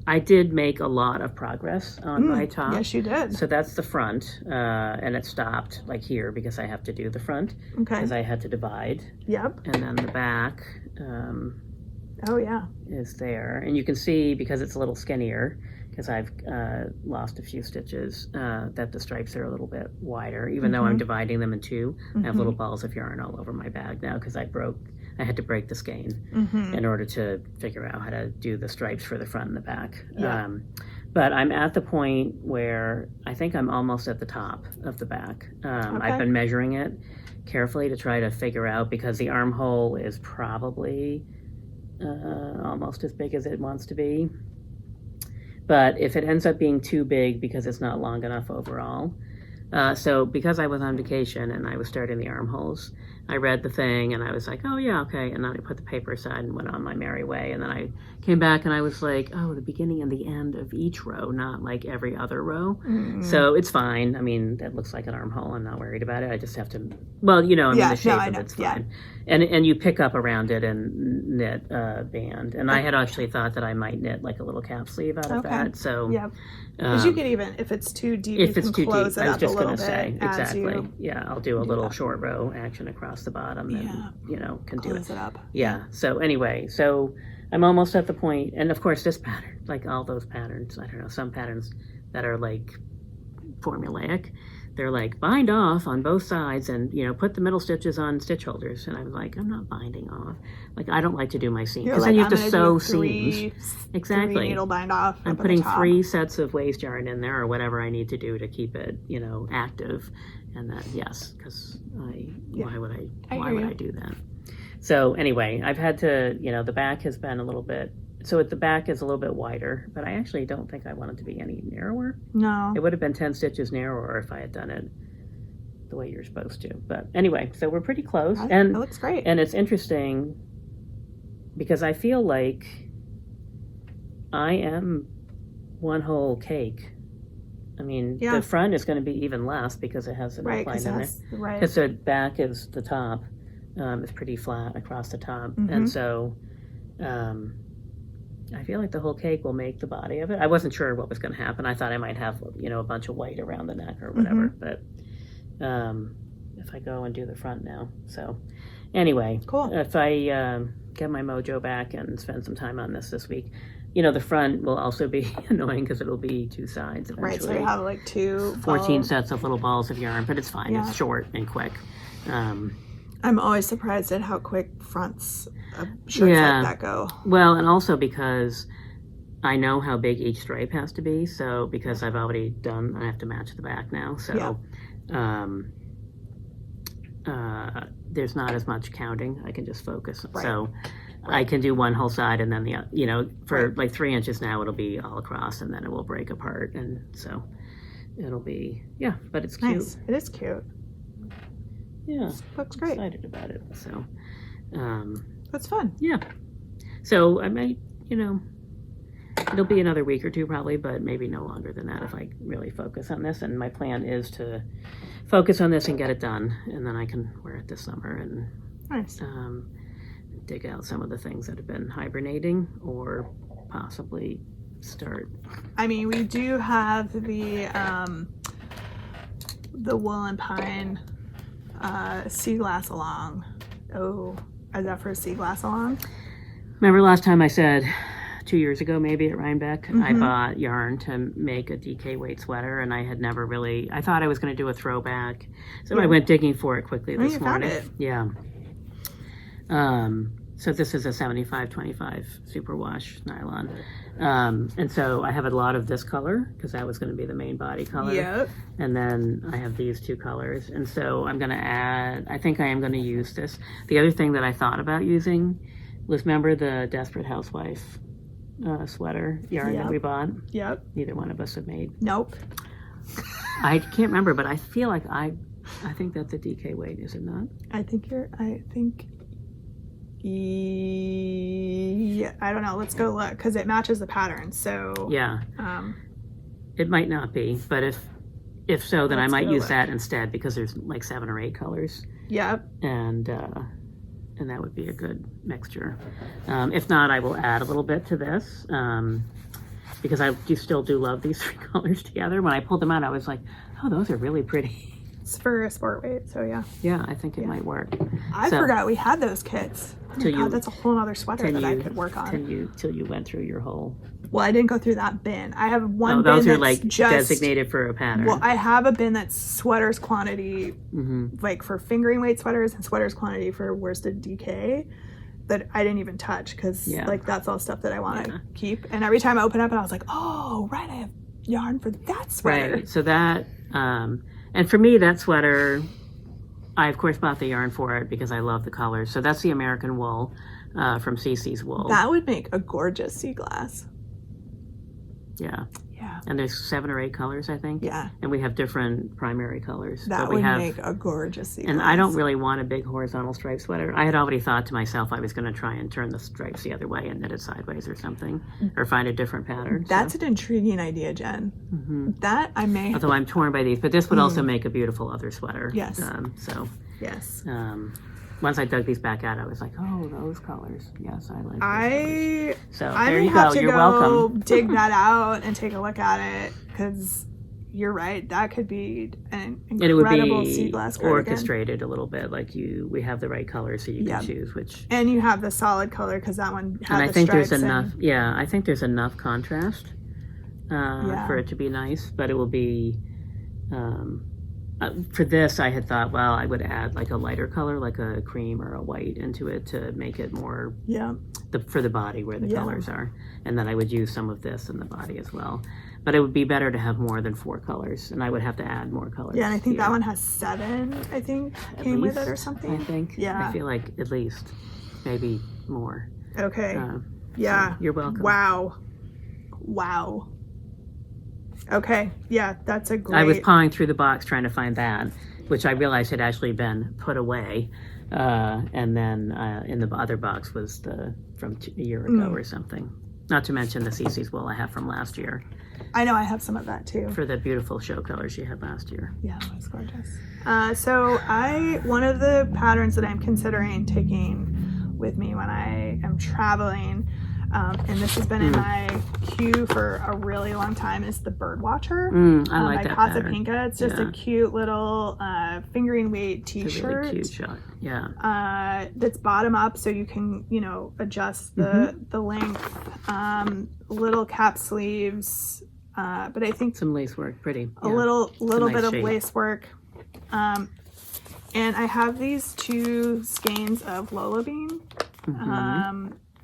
Speaker 2: I did make a lot of progress on my top.
Speaker 1: Yes, you did.
Speaker 2: So that's the front, and it stopped like here because I have to do the front.
Speaker 1: Okay.
Speaker 2: Because I had to divide.
Speaker 1: Yep.
Speaker 2: And then the back
Speaker 1: oh, yeah.
Speaker 2: is there. And you can see, because it's a little skinnier, because I've lost a few stitches, that the stripes are a little bit wider, even though I'm dividing them in two. I have little balls of yarn all over my bag now because I had to break the skein in order to figure out how to do the stripes for the front and the back.
Speaker 1: Yeah.
Speaker 2: But I'm at the point where I think I'm almost at the top of the back. I've been measuring it carefully to try to figure out, because the armhole is probably almost as big as it wants to be. But if it ends up being too big because it's not long enough overall. So because I was on vacation and I was starting the armholes, I read the thing and I was like, oh yeah, okay. And then I put the paper aside and went on my merry way. And then I came back and I was like, oh, the beginning and the end of each row, not like every other row. So it's fine. I mean, that looks like an armhole. I'm not worried about it. I just have to, well, you know, I mean, the shape of it's fine. And you pick up around it and knit a band. And I had actually thought that I might knit like a little cap sleeve out of that. So
Speaker 1: because you could even, if it's too deep, you can close it up a little bit.
Speaker 2: Exactly. Yeah, I'll do a little short row action across the bottom and, you know, can
Speaker 1: close
Speaker 2: do it.
Speaker 1: Up.
Speaker 2: Yeah. So anyway, so I'm almost at the point, and of course this pattern, like all those patterns, I don't know, some patterns that are like formulaic, they're like bind off on both sides and, you know, put the middle stitches on stitch holders. And I was like, I'm not binding off. Like, I don't like to do my seams. Because then you have to sew seams. Exactly.
Speaker 1: 3 needle bind off.
Speaker 2: I'm putting 3 sets of waste yarn in there or whatever I need to do to keep it, you know, active. And then, yes, because why would I do that? So anyway, I've had to, you know, the back has been a little bit, so at the back is a little bit wider, but I actually don't think I want it to be any narrower.
Speaker 1: No.
Speaker 2: It would have been 10 stitches narrower if I had done it the way you're supposed to. But anyway, so we're pretty close. And
Speaker 1: it looks great.
Speaker 2: And it's interesting because I feel like I am one whole cake. I mean, the front is going to be even less because it has an outline in there.
Speaker 1: Right.
Speaker 2: Because the back is the top. It's pretty flat across the top. And so I feel like the whole cake will make the body of it. I wasn't sure what was going to happen. I thought I might have, you know, a bunch of white around the neck or whatever. But if I go and do the front now. So anyway,
Speaker 1: cool.
Speaker 2: If I get my mojo back and spend some time on this week, you know, the front will also be annoying because it'll be 2 sides eventually.
Speaker 1: Right, so you have like
Speaker 2: 14 sets of little balls of yarn, but it's fine. It's short and quick.
Speaker 1: I'm always surprised at how quick fronts of shirts like that go.
Speaker 2: Well, and also because I know how big each stripe has to be, so because I've already done, I have to match the back now, so there's not as much counting. I can just focus. Right. So I can do one whole side and then the, you know, for like 3 inches now, it'll be all across and then it will break apart. And so it'll be, but it's cute.
Speaker 1: Nice. It is cute.
Speaker 2: Yeah.
Speaker 1: It looks great.
Speaker 2: I'm excited about it. So,
Speaker 1: that's fun.
Speaker 2: Yeah. So I might, you know, it'll be another week or 2 probably, but maybe no longer than that if I really focus on this. And my plan is to focus on this and get it done. And then I can wear it this summer and
Speaker 1: nice.
Speaker 2: Dig out some of the things that have been hibernating or possibly start.
Speaker 1: I mean, we do have the wool and pine sea glass along. Oh, is that for a sea glass along?
Speaker 2: Remember last time I said 2 years ago, maybe at Rhinebeck, I bought yarn to make a DK weight sweater, and I had never really, I thought I was going to do a throwback. So I went digging for it quickly this morning. Found it. Yeah. So this is a 75-25 superwash nylon. And so I have a lot of this color because that was going to be the main body color.
Speaker 1: Yep.
Speaker 2: And then I have these 2 colors. And so I'm going to add, I think I am going to use this. The other thing that I thought about using was, remember the Desperate Housewife sweater yarn that we bought?
Speaker 1: Yep.
Speaker 2: Neither one of us have made.
Speaker 1: Nope.
Speaker 2: I can't remember, but I feel like I think that's a DK weight, is it not?
Speaker 1: I don't know. Let's go look because it matches the pattern. So
Speaker 2: yeah, it might not be, but if so, then I might use that instead because there's like 7 or 8 colors.
Speaker 1: Yep.
Speaker 2: And and that would be a good mixture. If not, I will add a little bit to this, because I still do love these 3 colors together. When I pulled them out, I was like, oh, those are really pretty.
Speaker 1: It's for a sport weight, so yeah.
Speaker 2: Yeah, I think it might work.
Speaker 1: I forgot we had those kits. Oh my God, that's a whole other sweater that I could work on.
Speaker 2: Till you went through your whole...
Speaker 1: Well, I didn't go through that bin. I have one bin
Speaker 2: those are
Speaker 1: that's
Speaker 2: like
Speaker 1: just
Speaker 2: designated for a pattern.
Speaker 1: Well, I have a bin that's sweaters quantity, like for fingering weight sweaters, and sweaters quantity for worsted DK that I didn't even touch because like that's all stuff that I want to keep. And every time I open up, and I was like, oh, right, I have yarn for that sweater.
Speaker 2: Right. So that, and for me, that sweater, I of course bought the yarn for it because I love the colors. So that's the American wool from CC's Wool.
Speaker 1: That would make a gorgeous sea glass.
Speaker 2: Yeah.
Speaker 1: Yeah.
Speaker 2: And there's 7 or 8 colors, I think.
Speaker 1: Yeah.
Speaker 2: And we have different primary colors.
Speaker 1: That would make a gorgeous sea glass.
Speaker 2: And I don't really want a big horizontal stripe sweater. I had already thought to myself I was going to try and turn the stripes the other way and knit it sideways or something, or find a different pattern.
Speaker 1: That's an intriguing idea, Jen. That I may...
Speaker 2: Although I'm torn by these, but this would also make a beautiful other sweater.
Speaker 1: Yes.
Speaker 2: Yes. Once I dug these back out, I was like, oh, those colors. Yes, I like those colors. So there you go. You're welcome.
Speaker 1: Dig that out and take a look at it, because you're right. That could be an incredible sea glass cardigan.
Speaker 2: Orchestrated a little bit, like we have the right color, so you can choose which.
Speaker 1: And you have the solid color because that one had
Speaker 2: and I
Speaker 1: the
Speaker 2: think
Speaker 1: stripes.
Speaker 2: There's enough. Yeah, I think there's enough contrast for it to be nice, but it will be. For this, I had thought, well, I would add like a lighter color, like a cream or a white into it to make it more for the body where the colors are. And then I would use some of this in the body as well. But it would be better to have more than 4 colors, and I would have to add more colors.
Speaker 1: Yeah, and I think that one has 7, I think, came with it or something.
Speaker 2: I think. Yeah. I feel like at least, maybe more.
Speaker 1: Okay.
Speaker 2: So you're welcome.
Speaker 1: Wow. Okay, yeah, that's a great...
Speaker 2: I was pawing through the box trying to find that, which I realized had actually been put away. And then in the other box was from a year ago or something. Not to mention the CC's Wool I have from last year.
Speaker 1: I know, I have some of that too.
Speaker 2: For the beautiful show colors you had last year.
Speaker 1: Yeah, it was gorgeous. So one of the patterns that I'm considering taking with me when I am traveling, and this has been in my queue for a really long time, is the Birdwatcher.
Speaker 2: I like that pattern.
Speaker 1: Pinka. It's just a cute little fingering weight t-shirt.
Speaker 2: It's a really cute shot. Yeah.
Speaker 1: That's bottom up, so you can, adjust the length. Little cap sleeves, but I think
Speaker 2: some lace work, pretty.
Speaker 1: A little bit of lace work. And I have these 2 skeins of Lola Bean.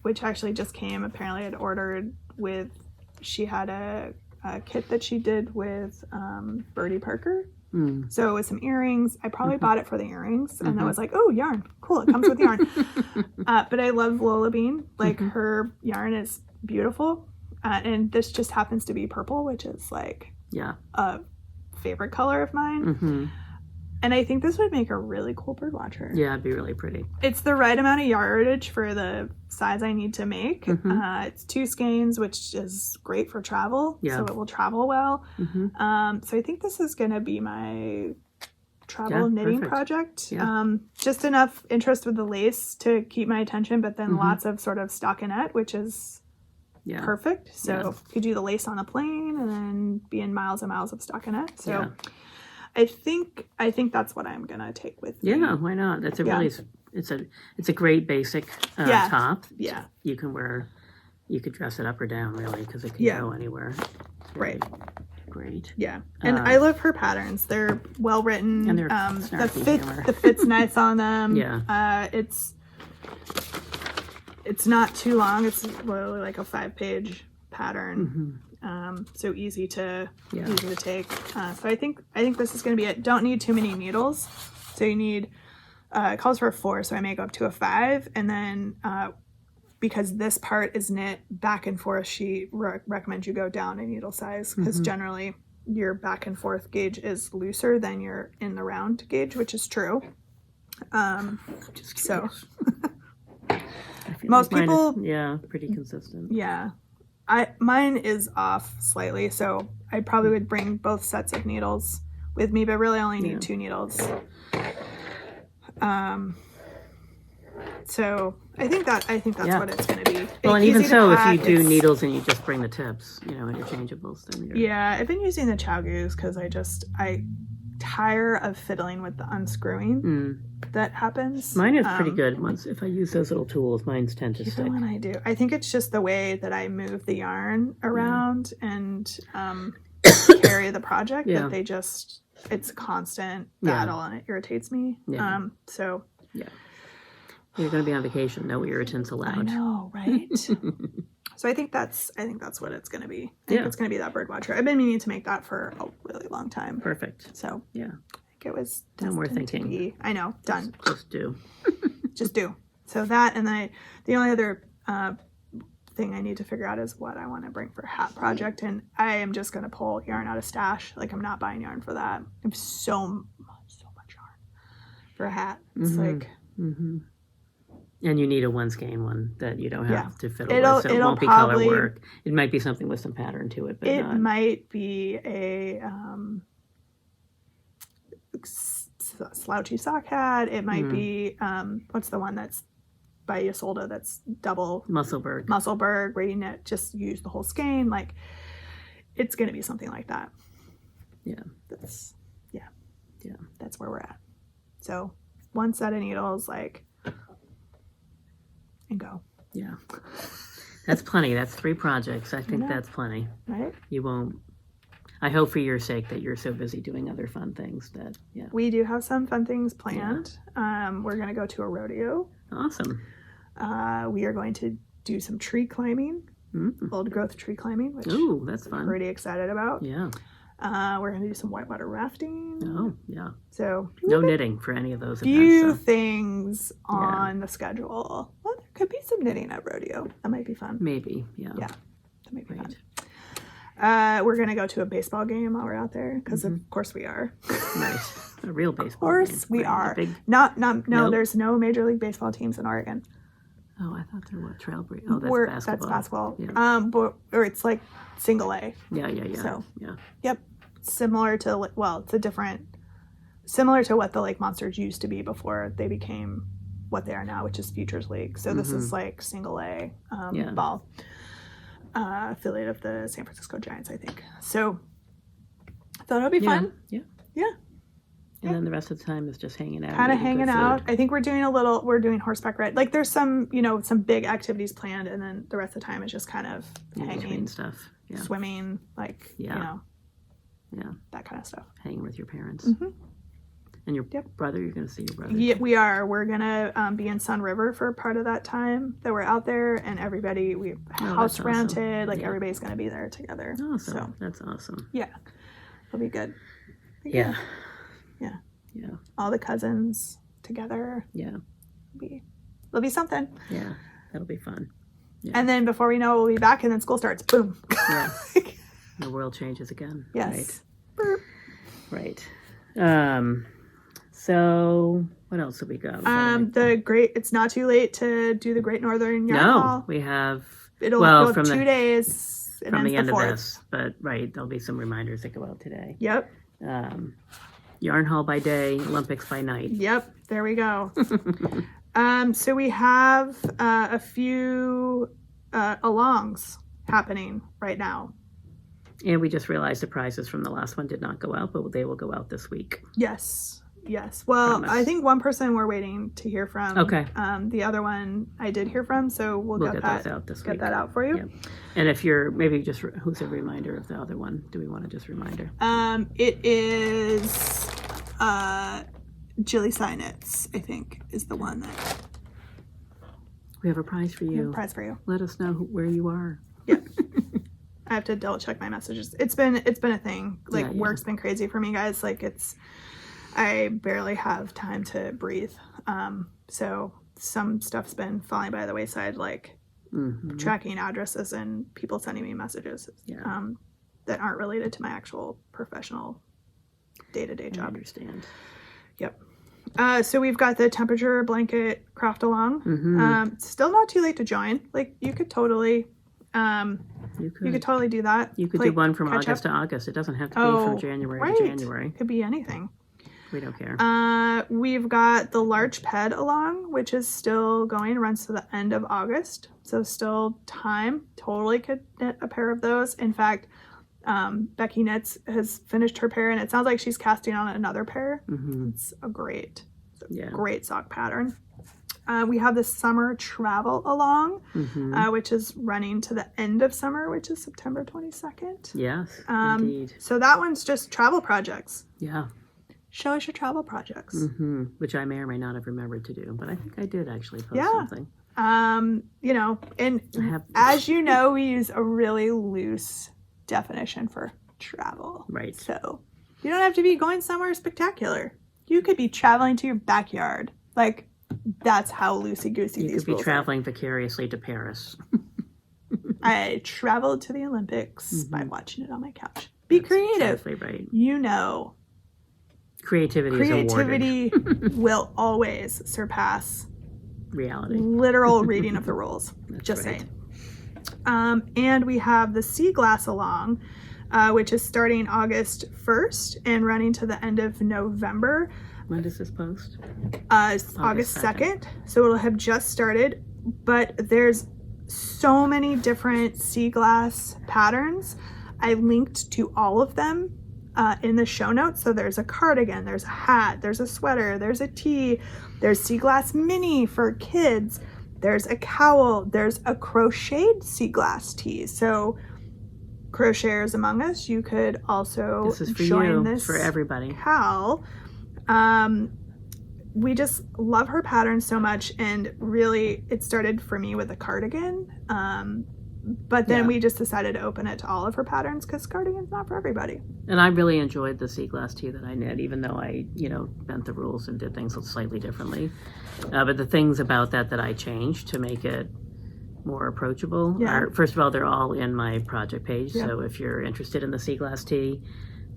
Speaker 1: Which actually just came. Apparently I'd ordered with, she had a kit that she did with Birdie Parker. So it was some earrings. I probably bought it for the earrings, and I was like, oh, yarn, cool, it comes with yarn. But I love Lola Bean. Like her yarn is beautiful, and this just happens to be purple, which is like a favorite color of mine. And I think this would make a really cool birdwatcher.
Speaker 2: Yeah, it'd be really pretty.
Speaker 1: It's the right amount of yardage for the size I need to make. It's 2 skeins, which is great for travel. So it will travel well. So I think this is going to be my travel knitting project. Just enough interest with the lace to keep my attention, but then lots of sort of stockinette, which is perfect. So you could do the lace on a plane and then be in miles and miles of stockinette. So I think that's what I'm gonna take with me.
Speaker 2: Yeah, why not? That's a really it's a great basic top.
Speaker 1: Yeah,
Speaker 2: you can wear, you could dress it up or down really because it can go anywhere. Really great.
Speaker 1: Yeah, and I love her patterns. They're well written.
Speaker 2: And they're snarky,
Speaker 1: the fit's nice on them. It's not too long. It's literally like a 5-page pattern. So easy to take. So I think this is going to be it. Don't need too many needles. So you need it calls for 4, so I may go up to a 5, and then because this part is knit back and forth, she recommends you go down a needle size because generally your back and forth gauge is looser than your in the round gauge, which is true. So most
Speaker 2: like
Speaker 1: people
Speaker 2: pretty consistent.
Speaker 1: Mine is off slightly, so I probably would bring both sets of needles with me, but really only need 2 needles. So I think that's what it's going to be.
Speaker 2: Well, and
Speaker 1: Easy
Speaker 2: even
Speaker 1: to
Speaker 2: so,
Speaker 1: pack,
Speaker 2: if you do needles and you just bring the tips, interchangeables, then you're...
Speaker 1: Yeah, I've been using the Chow Goose because I tire of fiddling with the unscrewing that happens.
Speaker 2: Mine is pretty good. If I use those little tools, mine tend to stick.
Speaker 1: Even when I do, I think it's just the way that I move the yarn around and carry the project that it's a constant battle and it irritates me.
Speaker 2: Yeah.
Speaker 1: So
Speaker 2: you're going to be on vacation. No irritants allowed.
Speaker 1: I know, right? So I think that's what it's going to be. I think it's going to be that birdwatcher. I've been meaning to make that for a really long time.
Speaker 2: Perfect.
Speaker 1: So
Speaker 2: yeah,
Speaker 1: I think it was
Speaker 2: no more thinking.
Speaker 1: To be. I know, done.
Speaker 2: Just do.
Speaker 1: Just do. So that, and then the only other thing I need to figure out is what I want to bring for hat project, and I am just going to pull yarn out of stash. Like, I'm not buying yarn for that. I have so much yarn for a hat. It's like.
Speaker 2: Mm-hmm. And you need a one skein one that you don't have to fiddle with, so it
Speaker 1: it'll
Speaker 2: won't be
Speaker 1: probably,
Speaker 2: color work. It might be something with some pattern to it, but
Speaker 1: it
Speaker 2: not.
Speaker 1: might be a slouchy sock hat. It might be what's the one that's by Isolde that's double Musselburgh, where you just use the whole skein. Like, it's going to be something like that.
Speaker 2: Yeah,
Speaker 1: that's where we're at. So one set of needles, like. And go.
Speaker 2: Yeah. That's plenty. That's 3 projects. I think that's plenty.
Speaker 1: Right?
Speaker 2: You won't... I hope for your sake that you're so busy doing other fun things that,
Speaker 1: We do have some fun things planned. Yeah. We're going to go to a rodeo.
Speaker 2: Awesome.
Speaker 1: We are going to do some tree climbing. Old growth tree climbing, which
Speaker 2: that's fun.
Speaker 1: I'm pretty excited about.
Speaker 2: Yeah.
Speaker 1: We're going to do some whitewater rafting.
Speaker 2: Oh, yeah.
Speaker 1: So
Speaker 2: no knitting for any of those
Speaker 1: few
Speaker 2: events.
Speaker 1: things on the schedule. Well, there could be some knitting at rodeo. That might be fun.
Speaker 2: Maybe, yeah.
Speaker 1: Yeah, that might be fun. We're going to go to a baseball game while we're out there, because of course we are.
Speaker 2: Nice. A real baseball game.
Speaker 1: Of course we are. No, there's no Major League Baseball teams in Oregon.
Speaker 2: Oh, I thought there were Trailbreak. Oh, that's basketball.
Speaker 1: That's basketball.
Speaker 2: Yeah.
Speaker 1: Or it's like single A.
Speaker 2: Yeah.
Speaker 1: So,
Speaker 2: yeah.
Speaker 1: Yep. Similar to what the Lake Monsters used to be before they became what they are now, which is Futures League. So this is like single A ball, affiliate of the San Francisco Giants, I think. So I thought it would be fun.
Speaker 2: Yeah. And then the rest of the time is just hanging out.
Speaker 1: Kind of hanging out. I think we're doing horseback ride. Like, there's some big activities planned, and then the rest of the time is just kind of hanging
Speaker 2: stuff. Yeah.
Speaker 1: Swimming, like,
Speaker 2: Yeah,
Speaker 1: that kind of stuff.
Speaker 2: Hanging with your parents.
Speaker 1: Mm-hmm.
Speaker 2: And your brother, you're going to see your brother.
Speaker 1: Yeah, we are. We're going to be in Sun River for part of that time that we're out there, and everybody, we house rented. Awesome. Like, everybody's going to be there together.
Speaker 2: Awesome.
Speaker 1: So,
Speaker 2: that's awesome.
Speaker 1: Yeah. It'll be good.
Speaker 2: Yeah.
Speaker 1: All the cousins together.
Speaker 2: Yeah.
Speaker 1: It'll be something.
Speaker 2: Yeah. That'll be fun. Yeah.
Speaker 1: And then before we know it, we'll be back, and then school starts. Boom.
Speaker 2: Yeah. The world changes again.
Speaker 1: Yes.
Speaker 2: Right. So what else have we got?
Speaker 1: It's not too late to do the Great Northern Yarn Haul.
Speaker 2: No, we have.
Speaker 1: It'll go from 2 days.
Speaker 2: From the end of this, but there'll be some reminders that go out today.
Speaker 1: Yep.
Speaker 2: Yarn Haul by day, Olympics by night.
Speaker 1: Yep, there we go. So we have a few alongs happening right now.
Speaker 2: And we just realized the prizes from the last one did not go out, but they will go out this week.
Speaker 1: Yes. Well, I think one person we're waiting to hear from.
Speaker 2: Okay.
Speaker 1: The other one I did hear from, so we'll get that out this week. Get that out for you.
Speaker 2: Yep. And if you're who's a reminder of the other one? Do we want to just reminder?
Speaker 1: It is Jilly Sinitz, I think, is the one that
Speaker 2: we have a prize for you. Let us know where you are.
Speaker 1: Yeah. I have to double check my messages. It's been a thing. Like, work's been crazy for me, guys. Like, I barely have time to breathe. So some stuff's been falling by the wayside, like tracking addresses and people sending me messages that aren't related to my actual professional day-to-day job.
Speaker 2: I understand.
Speaker 1: Yep. So we've got the temperature blanket craft along. Still not too late to join. Like, you could totally you could totally do that.
Speaker 2: You could do one from August to August. It doesn't have to be from January to January.
Speaker 1: It could be anything.
Speaker 2: We don't care.
Speaker 1: We've got the Larch Ped along, which is still going, runs to the end of August. So still time. Totally could knit a pair of those. In fact, Becky Knits has finished her pair, and it sounds like she's casting on another pair.
Speaker 2: Mm-hmm.
Speaker 1: It's a great sock pattern. We have the Summer Travel along, which is running to the end of summer, which is September 22nd.
Speaker 2: Yes, indeed.
Speaker 1: So that one's just travel projects.
Speaker 2: Yeah.
Speaker 1: Show us your travel projects.
Speaker 2: Mm-hmm. Which I may or may not have remembered to do, but I think I did actually post something.
Speaker 1: You know, and as you know, we use a really loose definition for travel.
Speaker 2: Right.
Speaker 1: So you don't have to be going somewhere spectacular. You could be traveling to your backyard. Like, that's how loosey-goosey these rules are.
Speaker 2: You could be traveling vicariously to Paris.
Speaker 1: I traveled to the Olympics by watching it on my couch. Be creative.
Speaker 2: Exactly right.
Speaker 1: You know.
Speaker 2: Creativity
Speaker 1: will always surpass
Speaker 2: reality.
Speaker 1: Literal reading of the rules. Just
Speaker 2: right.
Speaker 1: saying. And we have the Sea Glass along, which is starting August 1st and running to the end of November.
Speaker 2: When does this post?
Speaker 1: August 2nd. So it'll have just started, but there's so many different sea glass patterns. I linked to all of them in the show notes. So there's a cardigan, there's a hat, there's a sweater, there's a tee, there's sea glass mini for kids, there's a cowl, there's a crocheted sea glass tee. So crocheters among us, you could also join this
Speaker 2: for everybody.
Speaker 1: Cal. We just love her pattern so much, and really it started for me with a cardigan. But then we just decided to open it to all of her patterns because cardigan's not for everybody.
Speaker 2: And I really enjoyed the sea glass tee that I knit, even though I, bent the rules and did things slightly differently. But the things about that I changed to make it more approachable are, first of all, they're all in my project page. Yeah. So if you're interested in the sea glass tee,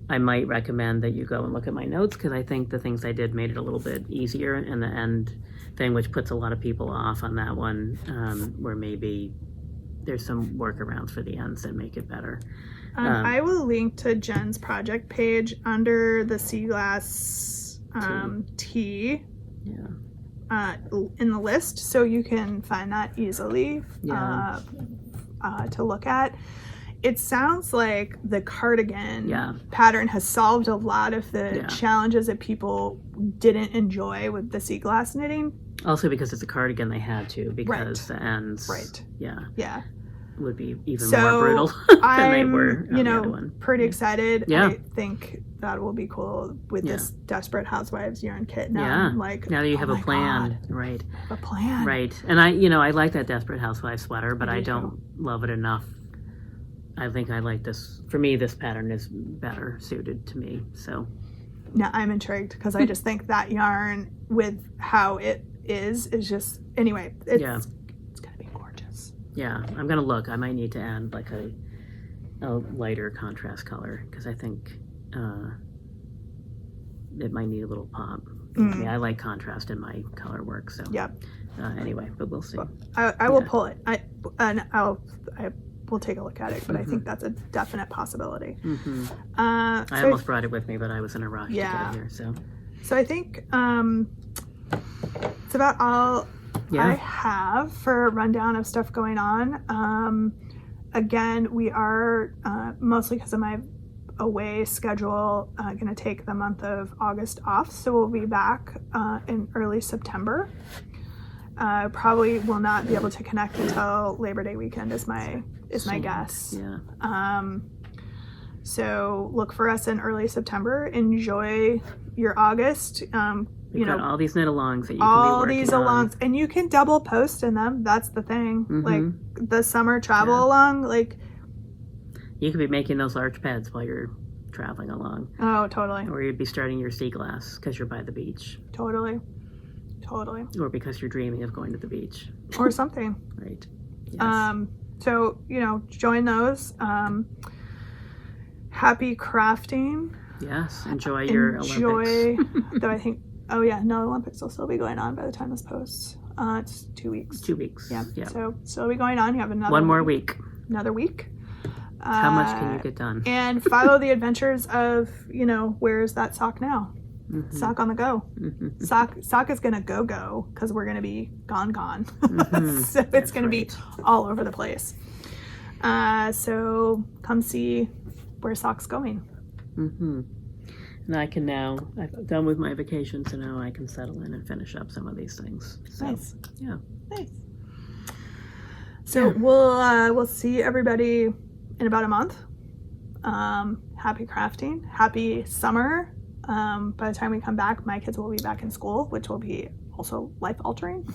Speaker 2: I might recommend that you go and look at my notes, because I think the things I did made it a little bit easier. And the end thing, which puts a lot of people off on that one, where maybe there's some workarounds for the ends that make it better.
Speaker 1: I will link to Jen's project page under the sea glass tee in the list, so you can find that easily to look at. It sounds like the cardigan pattern has solved a lot of the challenges that people didn't enjoy with the sea glass knitting.
Speaker 2: Also because it's a cardigan, they had to, because the ends would be even more brutal than they were on the other one.
Speaker 1: Pretty excited. I think that will be cool with this Desperate Housewives yarn kit now.
Speaker 2: Now that you have a plan.
Speaker 1: God.
Speaker 2: Right.
Speaker 1: A plan.
Speaker 2: Right. And I like that Desperate Housewives sweater, but I don't love it enough. I think I like this. For me, this pattern is better suited to me. So
Speaker 1: now I'm intrigued, because I just think that yarn with how it is just, anyway, it's going to be gorgeous.
Speaker 2: Yeah, I'm going to look. I might need to add like a lighter contrast color, because I think it might need a little pop. I mean, I like contrast in my color work. So anyway, but we'll see.
Speaker 1: I will pull it. We'll take a look at it, but I think that's a definite possibility.
Speaker 2: I almost brought it with me, but I was in a rush to get it here.
Speaker 1: So I think it's about all I have for a rundown of stuff going on. Again, we are, mostly because of my away schedule, going to take the month of August off, so we'll be back in early September. Probably will not be able to connect until Labor Day weekend is my guess. So look for us in early September. Enjoy your August.
Speaker 2: We've got all these knit-alongs that you can be working
Speaker 1: all these alongs, and you can double post in them. That's the thing. Like the summer travel along, like
Speaker 2: you could be making those large pads while you're traveling along.
Speaker 1: Oh, totally.
Speaker 2: Or you'd be starting your sea glass because you're by the beach.
Speaker 1: Totally.
Speaker 2: Or because you're dreaming of going to the beach.
Speaker 1: Or something.
Speaker 2: Right. Yes.
Speaker 1: So, join those. Happy crafting.
Speaker 2: Yes. Enjoy your Olympics.
Speaker 1: Though I think, Olympics will still be going on by the time this posts. It's 2 weeks.
Speaker 2: 2 weeks.
Speaker 1: Yeah. So still be going on. You have another
Speaker 2: one more week.
Speaker 1: Another week.
Speaker 2: How much can you get done?
Speaker 1: And follow the adventures of, where's that sock now? Sock on the go. Sock is gonna go because we're gonna be gone. So it's gonna be all over the place. So come see where Sock's going.
Speaker 2: And I can now, I'm done with my vacation, so now I can settle in and finish up some of these things. So,
Speaker 1: Nice.
Speaker 2: Yeah.
Speaker 1: Nice. So we'll see everybody in about a month. Happy crafting. Happy summer. By the time we come back, my kids will be back in school, which will be also life altering.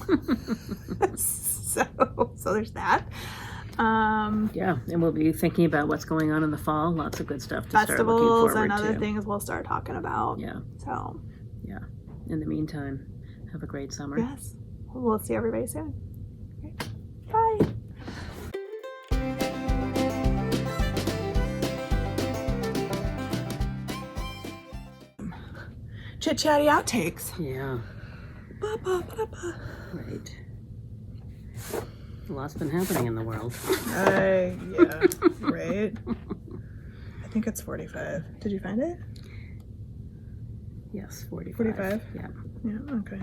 Speaker 1: So there's that.
Speaker 2: Yeah, and we'll be thinking about what's going on in the fall. Lots of good stuff to start looking
Speaker 1: Festivals
Speaker 2: forward
Speaker 1: and other
Speaker 2: to.
Speaker 1: things we'll start talking about.
Speaker 2: Yeah.
Speaker 1: So
Speaker 2: Yeah. In the meantime, have a great summer.
Speaker 1: yes, we'll see everybody soon. Okay. Bye. Chit chatty outtakes.
Speaker 2: Yeah. Right. A lot's been happening in the world.
Speaker 1: Yeah, right. I think it's 45. Did you find it?
Speaker 2: Yes, 45.
Speaker 1: 45?
Speaker 2: Yeah.
Speaker 1: Yeah, okay.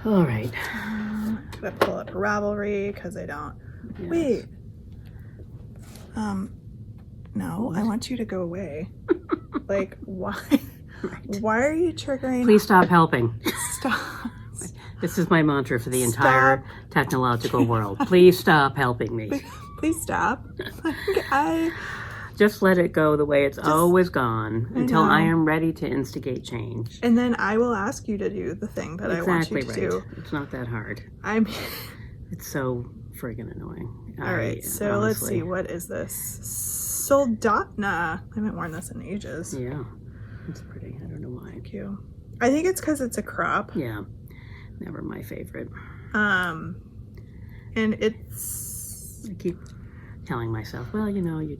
Speaker 2: All right.
Speaker 1: Gotta pull up Ravelry because I don't.
Speaker 2: Yes.
Speaker 1: Wait. No, I want you to go away. Like, why?
Speaker 2: Right.
Speaker 1: Why are you triggering?
Speaker 2: Please stop helping.
Speaker 1: Stop.
Speaker 2: This is my mantra for the entire technological world. Please stop helping me.
Speaker 1: Please stop.
Speaker 2: Just let it go the way it's always gone until I
Speaker 1: know.
Speaker 2: am ready to instigate change.
Speaker 1: And then I will ask you to do the thing that I want you to do.
Speaker 2: It's not that hard.
Speaker 1: I'm.
Speaker 2: It's so friggin' annoying.
Speaker 1: All right, so let's see. What is this? Soldotna. I haven't worn this in ages.
Speaker 2: Yeah, it's pretty. I don't know why.
Speaker 1: Thank you. I think it's because it's a crop.
Speaker 2: Yeah, never my favorite.
Speaker 1: And it's.
Speaker 2: I keep telling myself, well, you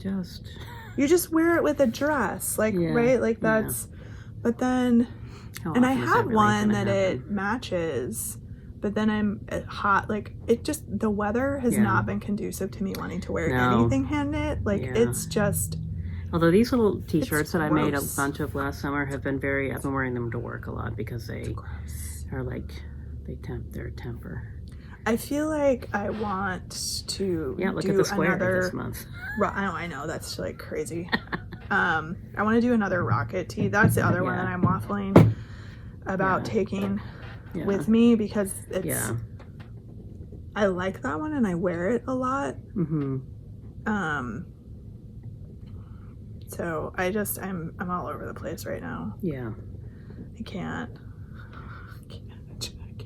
Speaker 1: just wear it with a dress, like right, like that's. But then, and I have one that it matches. But then I'm hot, like the weather has not been conducive to me wanting to wear anything hand knit. Like it's just.
Speaker 2: Although these little t-shirts that I made a bunch of last summer have been I've been wearing them to work a lot because they are like, their temper.
Speaker 1: I feel like I want to
Speaker 2: look
Speaker 1: do
Speaker 2: at the square
Speaker 1: another
Speaker 2: this month.
Speaker 1: I know that's like crazy. I want to do another rocket tee. That's the other one that I'm waffling about taking with me because it's I like that one and I wear it a lot. So I'm all over the place right now. I can't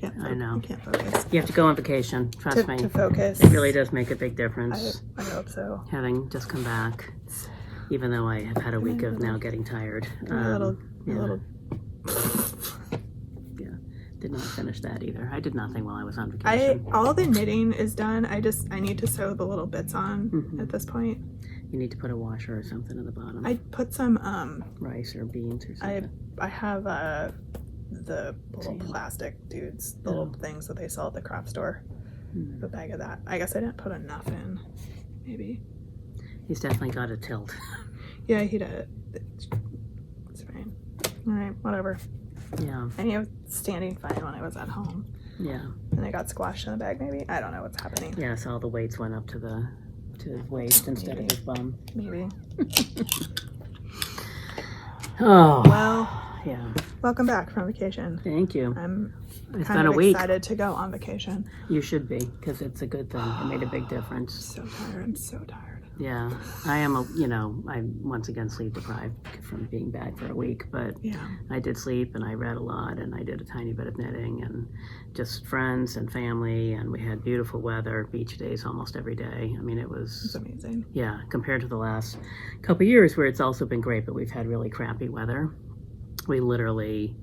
Speaker 2: I know.
Speaker 1: I can't focus.
Speaker 2: You have to go on vacation, trust me.
Speaker 1: To focus.
Speaker 2: It really does make a big difference.
Speaker 1: I hope so.
Speaker 2: Having just come back, even though I have had a week of now getting tired. Did not finish that either. I did nothing while I was on vacation.
Speaker 1: All the knitting is done. I need to sew the little bits on at this point.
Speaker 2: You need to put a washer or something at the bottom.
Speaker 1: I put some
Speaker 2: rice or beans or something.
Speaker 1: I have the little plastic dudes, the little things that they sell at the craft store. A bag of that. I guess I didn't put enough in. Maybe.
Speaker 2: He's definitely got a tilt.
Speaker 1: Yeah, he did. It's fine. All right, whatever.
Speaker 2: Yeah.
Speaker 1: And he was standing fine when I was at home.
Speaker 2: Yeah.
Speaker 1: And I got squashed in the bag, maybe? I don't know what's happening.
Speaker 2: Yeah, so all the weights went up to his waist instead of his bum.
Speaker 1: Maybe.
Speaker 2: Oh.
Speaker 1: Well,
Speaker 2: yeah.
Speaker 1: Welcome back from vacation.
Speaker 2: Thank you.
Speaker 1: I'm
Speaker 2: It's
Speaker 1: kind
Speaker 2: been
Speaker 1: of
Speaker 2: a week.
Speaker 1: excited to go on vacation.
Speaker 2: You should be, because it's a good thing. It made a big difference.
Speaker 1: So tired. I'm so tired.
Speaker 2: Yeah, I am I'm once again sleep deprived from being back for a week, but I did sleep and I read a lot and I did a tiny bit of knitting and just friends and family, and we had beautiful weather, beach days almost every day. I mean, it's
Speaker 1: amazing.
Speaker 2: Yeah, compared to the last couple of years where it's also been great, but we've had really crappy weather. We literally,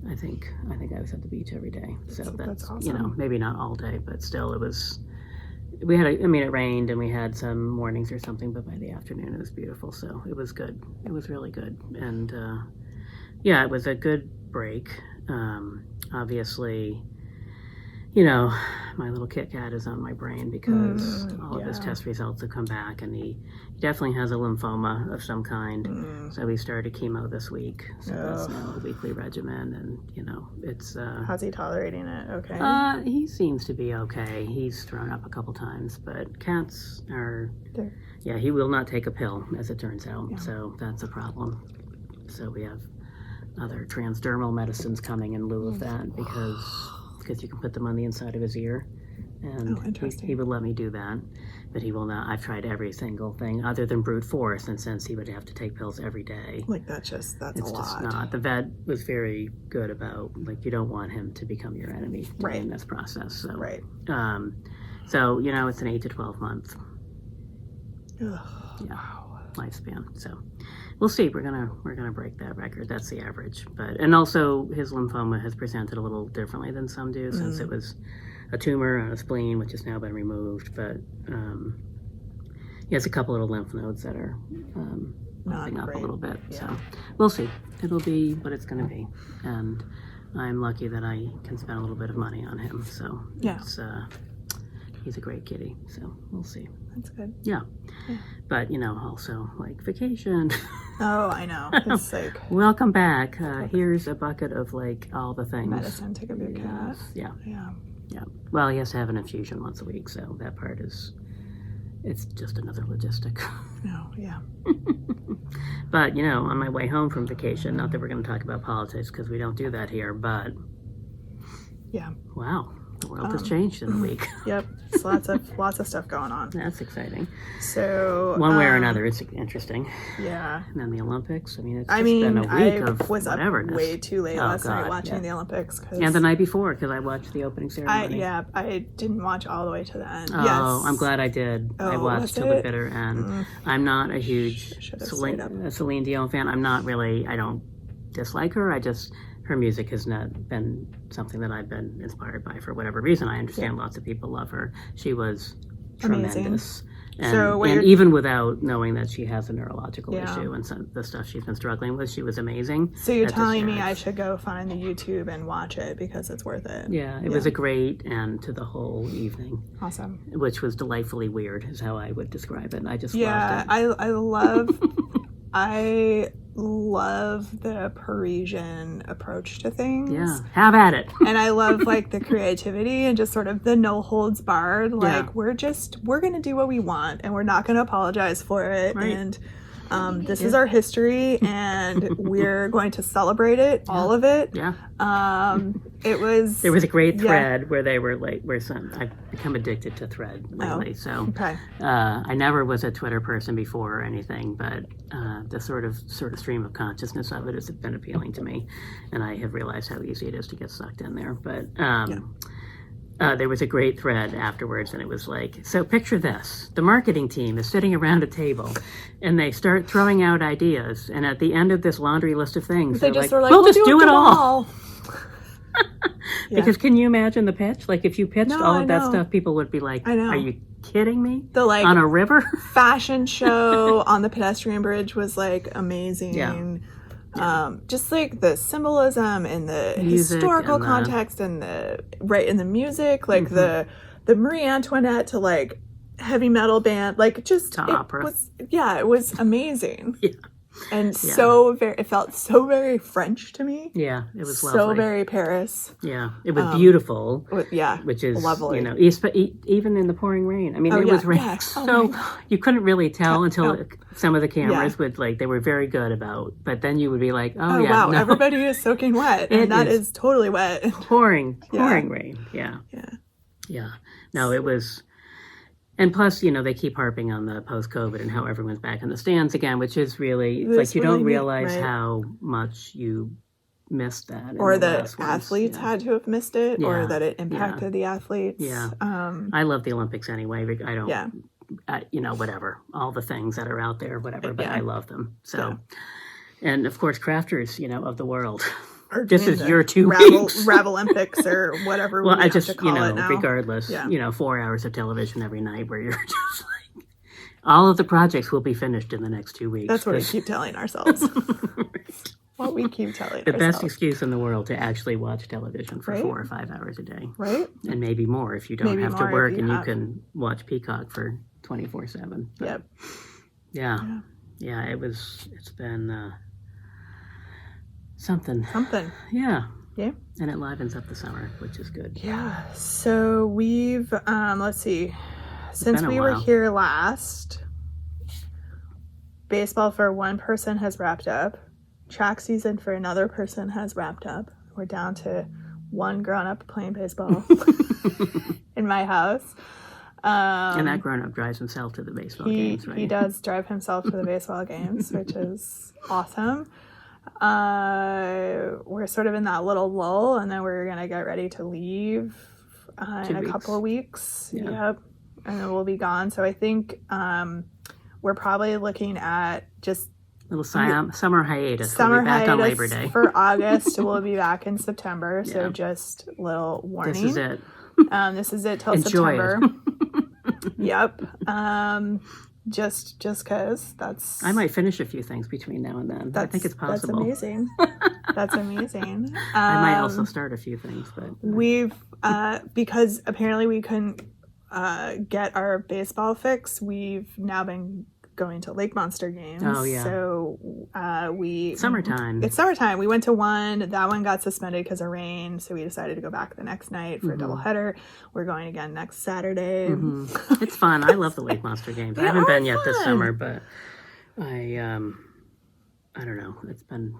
Speaker 2: I think I was at the beach every day. So that's awesome. Maybe not all day, but still it rained and we had some mornings or something, but by the afternoon it was beautiful. So it was good. It was really good. And it was a good break. Obviously, you know, my little Kit Kat is on my brain because all of his test results have come back, and he definitely has a lymphoma of some kind. So he started chemo this week. So that's now a weekly regimen, and you know, it's.
Speaker 1: How's he tolerating it? Okay.
Speaker 2: He seems to be okay. He's thrown up a couple times, but cats are. Yeah, he will not take a pill, as it turns out. Yeah. So that's a problem. So we have other transdermal medicines coming in lieu of that because you can put them on the inside of his ear, and he would let me do that, but he will not. I've tried every single thing other than brute force, and since he would have to take pills every day,
Speaker 1: like that's
Speaker 2: it's
Speaker 1: a lot.
Speaker 2: Just not. The vet was very good about, like, you don't want him to become your enemy in this process. So so you know, it's an 8 to 12 month lifespan. So we'll see. We're gonna break that record. That's the average. But and also his lymphoma has presented a little differently than some do, since it was a tumor on a spleen, which has now been removed. But he has a couple little lymph nodes that are popping up a little bit. Yeah. So we'll see. It'll be what it's going to be, and I'm lucky that I can spend a little bit of money on him. So he's a great kitty. So we'll see.
Speaker 1: That's good.
Speaker 2: Yeah. But, you know, also, like, vacation.
Speaker 1: Oh, I know. It's like...
Speaker 2: Welcome back. Here's a bucket of, like, all the things.
Speaker 1: Medicine to give your cat.
Speaker 2: Yeah. Well, he has to have an infusion once a week, so that part is... It's just another logistic.
Speaker 1: No,
Speaker 2: But, you know, on my way home from vacation, not that we're going to talk about politics, because we don't do that here, but...
Speaker 1: Yeah.
Speaker 2: Wow. The world has changed in a week.
Speaker 1: Yep. There's lots of stuff going on.
Speaker 2: That's exciting.
Speaker 1: So
Speaker 2: one way or another, it's interesting.
Speaker 1: Yeah.
Speaker 2: And then the Olympics. I mean, it's been a week of
Speaker 1: was
Speaker 2: whateverness.
Speaker 1: Up way too late last night watching the Olympics.
Speaker 2: And the night before, because I watched the opening ceremony.
Speaker 1: I didn't watch all the way to the end.
Speaker 2: Oh,
Speaker 1: yes.
Speaker 2: I'm glad I did. I watched till the bitter end. I'm not a huge Celine Dion fan. I'm not really. I don't dislike her. Her music has not been something that I've been inspired by for whatever reason. I understand lots of people love her. She was tremendous. And even without knowing that she has a neurological issue and some the stuff she's been struggling with, she was amazing.
Speaker 1: So you're telling me I should go find the YouTube and watch it because it's worth it.
Speaker 2: Yeah, it was a great end to the whole evening.
Speaker 1: Awesome.
Speaker 2: Which was delightfully weird is how I would describe it. I just loved
Speaker 1: it. I love the Parisian approach to things.
Speaker 2: Yeah, have at it.
Speaker 1: And I love, like, the creativity and just sort of the no holds barred. Like, we're going to do what we want and we're not going to apologize for it. Right. And this is our history and we're going to celebrate it, all of it.
Speaker 2: Yeah.
Speaker 1: There was
Speaker 2: a great thread where they were like, I've become addicted to thread lately. I never was a Twitter person before or anything, but the sort of stream of consciousness of it has been appealing to me, and I have realized how easy it is to get sucked in there. But there was a great thread afterwards, and it was like, so picture this. The marketing team is sitting around a table, and they start throwing out ideas, and at the end of this laundry list of things,
Speaker 1: they're like,
Speaker 2: we'll just do it all. Because can you imagine the pitch? Like, if you pitched all of that stuff, people would be like, are you kidding me? On a river?
Speaker 1: Fashion show on the pedestrian bridge was, like, amazing. Yeah. Just like the symbolism and the historical context and the music, like the Marie Antoinette to, like, heavy metal band, like, just
Speaker 2: to opera.
Speaker 1: It was amazing.
Speaker 2: Yeah.
Speaker 1: And it felt so very French to me.
Speaker 2: Yeah, it was lovely.
Speaker 1: So very Paris.
Speaker 2: Yeah, it was beautiful. Which is
Speaker 1: lovely.
Speaker 2: You know, even in the pouring rain. I mean, it was raining, so you couldn't really tell until some of the cameras would, like, they were very good about. But then you would be like, wow,
Speaker 1: everybody is soaking wet, and that is totally wet.
Speaker 2: Pouring rain. Yeah. No, it was. And plus, you know, they keep harping on the post-COVID and how everyone's back in the stands again, which is really, it's like you don't realize how much you missed that.
Speaker 1: Or that athletes had to have missed it, or that it impacted the athletes.
Speaker 2: Yeah. I love the Olympics anyway. I don't, you know, whatever, all the things that are out there, whatever, but I love them. So, and of course, crafters, you know, of the world. This is your 2 weeks.
Speaker 1: Ravelympics or whatever.
Speaker 2: Well, regardless, you know, 4 hours of television every night where you're just like, all of the projects will be finished in the next 2 weeks.
Speaker 1: That's what we keep telling ourselves. what we keep telling
Speaker 2: The
Speaker 1: ourselves.
Speaker 2: best excuse in the world to actually watch television for
Speaker 1: Right?
Speaker 2: 4 or 5 hours a day.
Speaker 1: Right?
Speaker 2: And maybe more if you don't
Speaker 1: Maybe
Speaker 2: have to
Speaker 1: more if
Speaker 2: work
Speaker 1: you
Speaker 2: and
Speaker 1: have-
Speaker 2: you can watch Peacock for 24/7. But
Speaker 1: Yep.
Speaker 2: Yeah, it's been something.
Speaker 1: Something.
Speaker 2: Yeah.
Speaker 1: Yeah.
Speaker 2: And it livens up the summer, which is good.
Speaker 1: Yeah. So we've, let's see, since
Speaker 2: been a
Speaker 1: we were
Speaker 2: while.
Speaker 1: here last, baseball for one person has wrapped up. Track season for another person has wrapped up. We're down to one grown-up playing baseball in my house.
Speaker 2: And that grown-up drives himself to the baseball games, right?
Speaker 1: He does drive himself to the baseball games, which is awesome. We're sort of in that little lull, and then we're gonna get ready to leave in a couple of weeks.
Speaker 2: Yeah.
Speaker 1: Yep, and then we'll be gone. So I think we're probably looking at just
Speaker 2: Little summer hiatus.
Speaker 1: summer
Speaker 2: We'll be back
Speaker 1: hiatus
Speaker 2: on Labor Day.
Speaker 1: for August. We'll be back in September. So
Speaker 2: Yeah.
Speaker 1: just a little warning.
Speaker 2: This is it.
Speaker 1: This is it till
Speaker 2: Enjoy
Speaker 1: September.
Speaker 2: it.
Speaker 1: Yep. Just because that's.
Speaker 2: I might finish a few things between now and then. I think it's possible.
Speaker 1: That's amazing. That's amazing.
Speaker 2: I might also start a few things, but
Speaker 1: We've because apparently we couldn't get our baseball fix. We've now been going to Lake Monster games.
Speaker 2: Oh, yeah.
Speaker 1: So
Speaker 2: summertime.
Speaker 1: It's summertime. We went to one. That one got suspended because of rain, so we decided to go back the next night for a doubleheader. We're going again next Saturday.
Speaker 2: It's fun. I love the Lake Monster games. I haven't been yet this summer, but I don't know. It's been,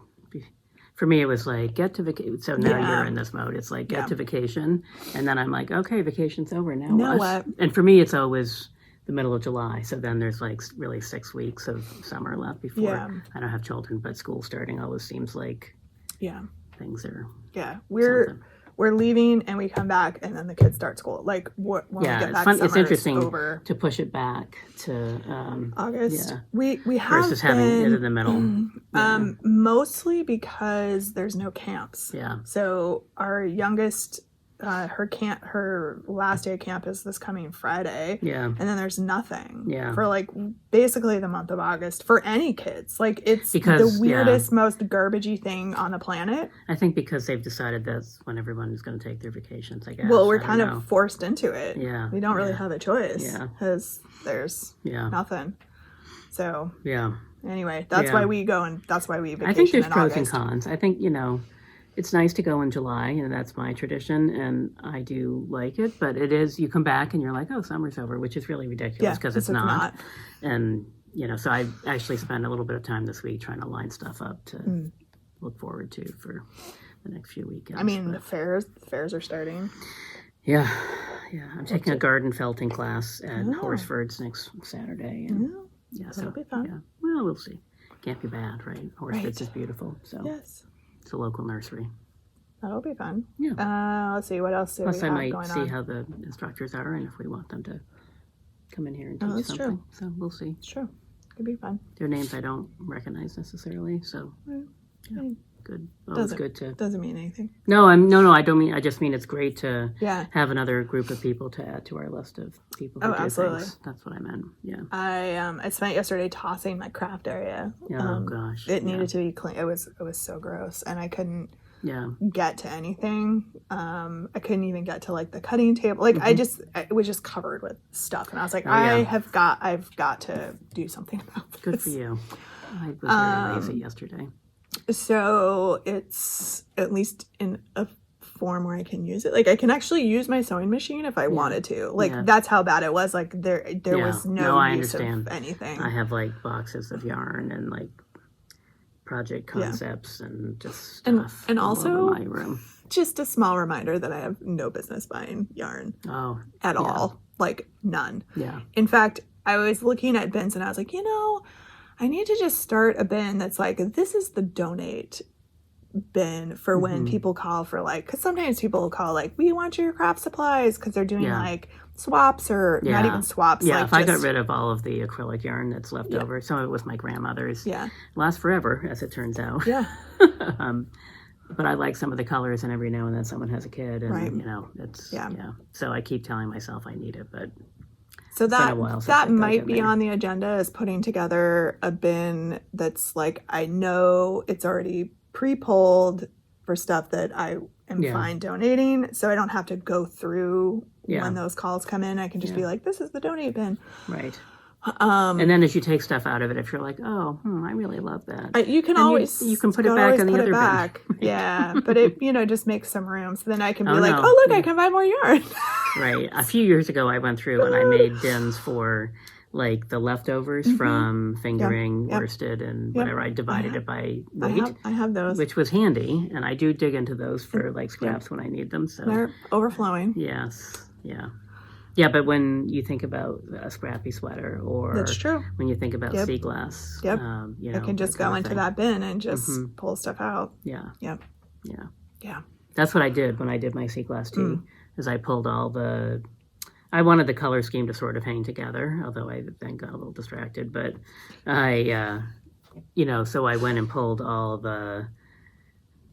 Speaker 2: for me, it was like, get to vacation. So now you're in this mode. It's like, get to vacation. And then I'm like, okay, vacation's over. Now what? And for me, it's always the middle of July. So then there's like really 6 weeks of summer left before I don't have children, but school starting always seems like things are
Speaker 1: we're leaving and we come back and then the kids start school. Like when we get back,
Speaker 2: it's interesting
Speaker 1: over.
Speaker 2: to push it back to
Speaker 1: August.
Speaker 2: Yeah.
Speaker 1: We have
Speaker 2: versus having it in the middle.
Speaker 1: Mostly because there's no camps.
Speaker 2: Yeah.
Speaker 1: So our youngest, her last day of camp is this coming Friday.
Speaker 2: Yeah.
Speaker 1: And then there's nothing.
Speaker 2: Yeah.
Speaker 1: For like basically the month of August for any kids. Like it's
Speaker 2: because,
Speaker 1: the weirdest, most garbagey thing on the planet.
Speaker 2: I think because they've decided that's when everyone is going to take their vacations, I guess.
Speaker 1: Well, we're kind of forced into it.
Speaker 2: Yeah.
Speaker 1: We don't really have a choice.
Speaker 2: Yeah.
Speaker 1: Because there's nothing. So anyway, that's why we go and that's why we vacation
Speaker 2: I think there's
Speaker 1: in
Speaker 2: pros
Speaker 1: August.
Speaker 2: and cons. I think, it's nice to go in July, and that's my tradition, and I do like it, but it is, you come back and you're like, oh, summer's over, which is really ridiculous because it's not. And, so I actually spent a little bit of time this week trying to line stuff up to look forward to for the next few weekends.
Speaker 1: I mean, the fairs are starting.
Speaker 2: Yeah. I'm taking a garden felting class at Horsford's next Saturday. And
Speaker 1: that'll be fun.
Speaker 2: Yeah. Well, we'll see. Can't be bad, right? Horsford's is beautiful, so.
Speaker 1: Yes.
Speaker 2: It's a local nursery.
Speaker 1: That'll be fun.
Speaker 2: Yeah.
Speaker 1: Let's see, what else do
Speaker 2: Plus,
Speaker 1: we
Speaker 2: I
Speaker 1: have going
Speaker 2: might see how the instructors are and if we want them to come in here and teach something.
Speaker 1: True.
Speaker 2: So we'll see.
Speaker 1: Sure. Could be fun.
Speaker 2: Their names I don't recognize necessarily, so good. Always good to.
Speaker 1: Doesn't mean anything.
Speaker 2: No, I don't mean. I just mean it's great to
Speaker 1: have
Speaker 2: another group of people to add to our list of people who do things. That's what I meant. Yeah.
Speaker 1: I spent yesterday tossing my craft area.
Speaker 2: Oh gosh.
Speaker 1: It needed to be clean. It was so gross, and I couldn't get to anything. I couldn't even get to like the cutting table. Like it was just covered with stuff, and I was like, I've got to do something about this.
Speaker 2: Good for you. I was very lazy yesterday.
Speaker 1: So it's at least in a form where I can use it. Like I can actually use my sewing machine if I wanted to. Like that's how bad it was. Like there was no use of anything.
Speaker 2: I have like boxes of yarn and like project concepts and just stuff
Speaker 1: and
Speaker 2: all
Speaker 1: also
Speaker 2: over my room.
Speaker 1: Just a small reminder that I have no business buying yarn at all. Like none.
Speaker 2: Yeah.
Speaker 1: In fact, I was looking at bins and I was like, I need to just start a bin that's like, this is the donate bin for when people call for like, because sometimes people will call like, we want your craft supplies because they're doing like swaps or not even swaps.
Speaker 2: Yeah,
Speaker 1: like
Speaker 2: if I got rid of all of the acrylic yarn that's left over, some of it was my grandmother's. Yeah. Lasts forever, as it turns out.
Speaker 1: Yeah.
Speaker 2: But I like some of the colors, and every now and then someone has a kid, and it's so I keep telling myself I need it, but
Speaker 1: So
Speaker 2: It's been a while since
Speaker 1: that
Speaker 2: I've dug
Speaker 1: might
Speaker 2: in
Speaker 1: be
Speaker 2: there.
Speaker 1: on the agenda, is putting together a bin that's like, I know it's already pre-pulled for stuff that I am
Speaker 2: Yeah.
Speaker 1: fine donating, so I don't have to go through
Speaker 2: Yeah.
Speaker 1: when those calls come in. I can just be like, this is the donate bin.
Speaker 2: Right. And then as you take stuff out of it, if you're like, oh, I really love that.
Speaker 1: You can
Speaker 2: then
Speaker 1: always
Speaker 2: you can put it back in the other bin.
Speaker 1: Right. Yeah, but it just makes some room. So then I can be like,
Speaker 2: no.
Speaker 1: oh look, I can buy more yarn.
Speaker 2: Right. A few years ago, I went through and I made bins for like the leftovers from fingering, worsted, and whatever. I divided it by weight.
Speaker 1: I have those,
Speaker 2: which was handy, and I do dig into those for like scraps when I need them. So
Speaker 1: they're overflowing.
Speaker 2: Yes. Yeah. Yeah, but when you think about a scrappy sweater, or
Speaker 1: That's true.
Speaker 2: when you think about sea glass,
Speaker 1: I can just go into that bin and just pull stuff out.
Speaker 2: Yeah.
Speaker 1: Yep.
Speaker 2: Yeah.
Speaker 1: Yeah.
Speaker 2: That's what I did when I did my sea glass tea. Is I pulled I wanted the color scheme to sort of hang together, although I then got a little distracted. But I, so I went and pulled all the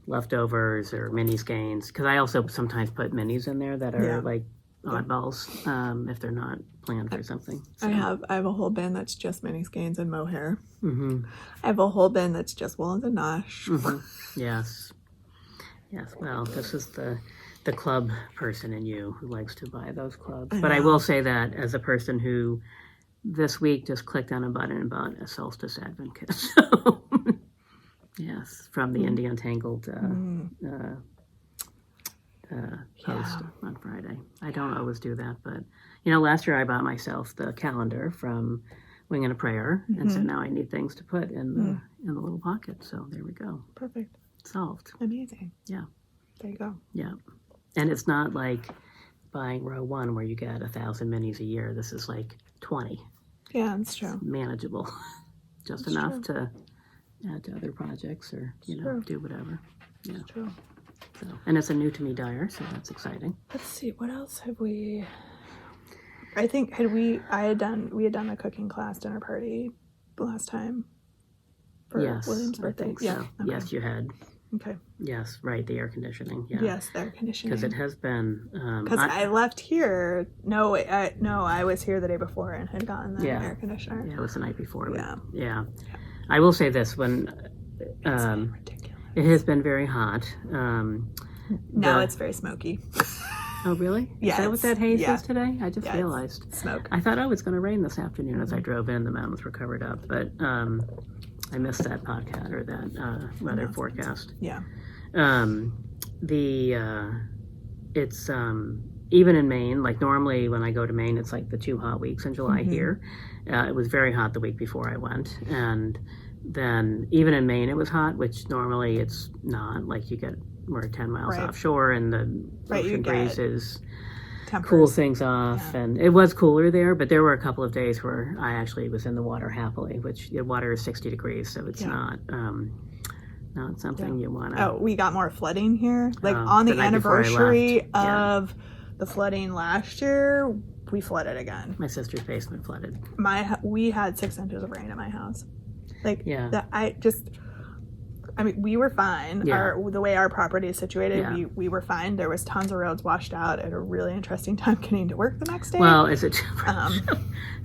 Speaker 2: leftovers or mini skeins, because I also sometimes put minis in there that are like oddballs, if they're not planned for something. So.
Speaker 1: I have a whole bin that's just mini skeins and mohair. I have a whole bin that's just woolens and nosh.
Speaker 2: Yes. Well, this is the club person in you who likes to buy those clubs. But I will say that as a person who this week just clicked on a button and bought a solstice advent kit. So, yes, from the Indie Untangled post on Friday. I don't always do that, but last year I bought myself the calendar from Wing and a Prayer, and so now I need things to put in the little pocket. So there we go.
Speaker 1: Perfect.
Speaker 2: Solved.
Speaker 1: Amazing.
Speaker 2: Yeah.
Speaker 1: There you go.
Speaker 2: Yeah. And it's not like buying row one where you get 1,000 minis a year. This is like 20.
Speaker 1: Yeah, that's true.
Speaker 2: It's manageable. Just that's enough to add to other projects or, do whatever. Yeah.
Speaker 1: That's true.
Speaker 2: So, and it's a new to me dyer, so that's exciting.
Speaker 1: Let's see, what else have we... I think we had done the cooking class dinner party last time for William's birthday.
Speaker 2: I think so.
Speaker 1: Yeah. Okay.
Speaker 2: Yes, you had.
Speaker 1: Okay.
Speaker 2: Yes, right, the air conditioning. Yeah.
Speaker 1: Yes, the air conditioning.
Speaker 2: Because it has been.
Speaker 1: Because I left here. No, I was here the day before and had gotten the air conditioner.
Speaker 2: Yeah, it was the night before.
Speaker 1: Yeah.
Speaker 2: Yeah. I will say this: when it has been very hot.
Speaker 1: Now it's very smoky.
Speaker 2: Oh, really?
Speaker 1: Yeah.
Speaker 2: Is that what that haze is today? I just realized.
Speaker 1: Smoke.
Speaker 2: I thought, it was going to rain this afternoon as I drove in. The mountains were covered up, but I missed that podcast or that weather forecast.
Speaker 1: Yeah.
Speaker 2: It's even in Maine, like normally when I go to Maine, it's like the 2 hot weeks in July here. It was very hot the week before I went, and then even in Maine it was hot, which normally it's not. Like we're 10 miles offshore, and the ocean breezes cool things off, and it was cooler there, but there were a couple of days where I actually was in the water happily, which the water is 60 degrees, so it's not something you want to...
Speaker 1: Oh, we got more flooding here. Like on the anniversary of the flooding last year, we flooded again.
Speaker 2: My sister's basement flooded.
Speaker 1: We had 6 inches of rain at my house. Like, we were fine. The way our property is situated, we were fine. There was tons of roads washed out. At a really interesting time getting to work the next day.
Speaker 2: Well, is it?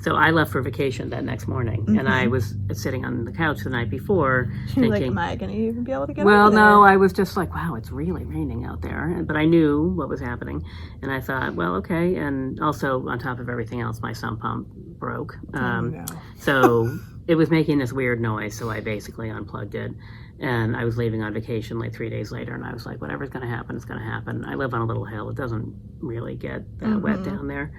Speaker 2: So I left for vacation that next morning, and I was sitting on the couch the night before, thinking,
Speaker 1: like, "Am I going to even be able to get?"
Speaker 2: Well,
Speaker 1: over there?
Speaker 2: no, I was just like, "Wow, it's really raining out there," but I knew what was happening, and I thought, "Well, okay." And also, on top of everything else, my sump pump broke, so it was making this weird noise. So I basically unplugged it. And I was leaving on vacation like 3 days later, and I was like, whatever's going to happen, it's going to happen. I live on a little hill. It doesn't really get that wet down there.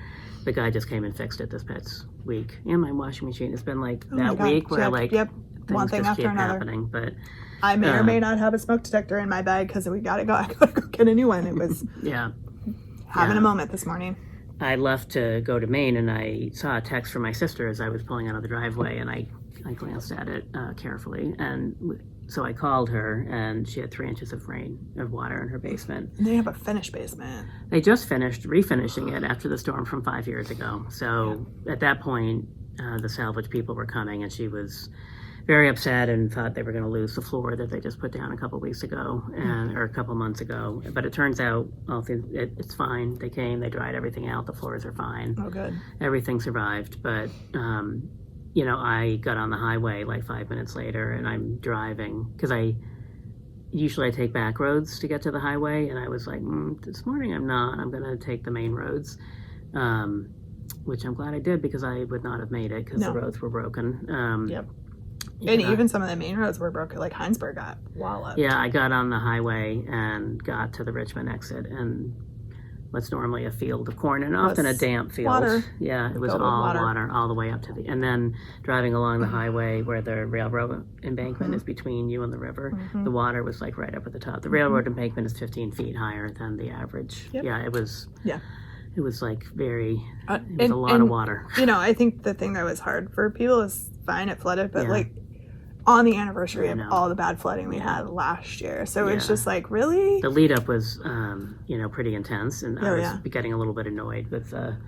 Speaker 2: The guy just came and fixed it this past week. And my washing machine. It's been like that week where things
Speaker 1: one thing
Speaker 2: just
Speaker 1: after
Speaker 2: keep
Speaker 1: another.
Speaker 2: happening. But
Speaker 1: I may or may not have a smoke detector in my bag because I gotta go get a new one. It was having a moment this morning.
Speaker 2: I left to go to Maine, and I saw a text from my sister as I was pulling out of the driveway, and I glanced at it carefully, and so I called her, and she had 3 inches of water in her basement.
Speaker 1: And they have a finished basement.
Speaker 2: They just finished refinishing it after the storm from 5 years ago. So at that point, the salvage people were coming, and she was very upset and thought they were going to lose the floor that they just put down a couple weeks ago or a couple months ago. But it turns out it's fine. They came, they dried everything out. The floors are fine.
Speaker 1: Oh, good.
Speaker 2: Everything survived. But, I got on the highway like 5 minutes later and I'm driving because usually I take back roads to get to the highway. And I was like, this morning I'm not. I'm going to take the main roads. Which I'm glad I did because I would not have made it because the roads were broken.
Speaker 1: Yep. And even some of the main roads were broken, like Heinsberg got walloped.
Speaker 2: Yeah, I got on the highway and got to the Richmond exit, and what's normally a field of corn and often a damp field.
Speaker 1: Water.
Speaker 2: Yeah, it was all water all the way up to and then driving along the highway where the railroad embankment is between you and the river, the water was like right up at the top. The railroad embankment is 15 feet higher than the average.
Speaker 1: Yep.
Speaker 2: Yeah, it was.
Speaker 1: Yeah.
Speaker 2: It was like it was a lot of water.
Speaker 1: I think the thing that was hard for people is fine, it flooded, but like on the anniversary of all the bad flooding we had last year. So it's just like, really?
Speaker 2: The lead up was, pretty intense, and I was getting a little bit annoyed with, the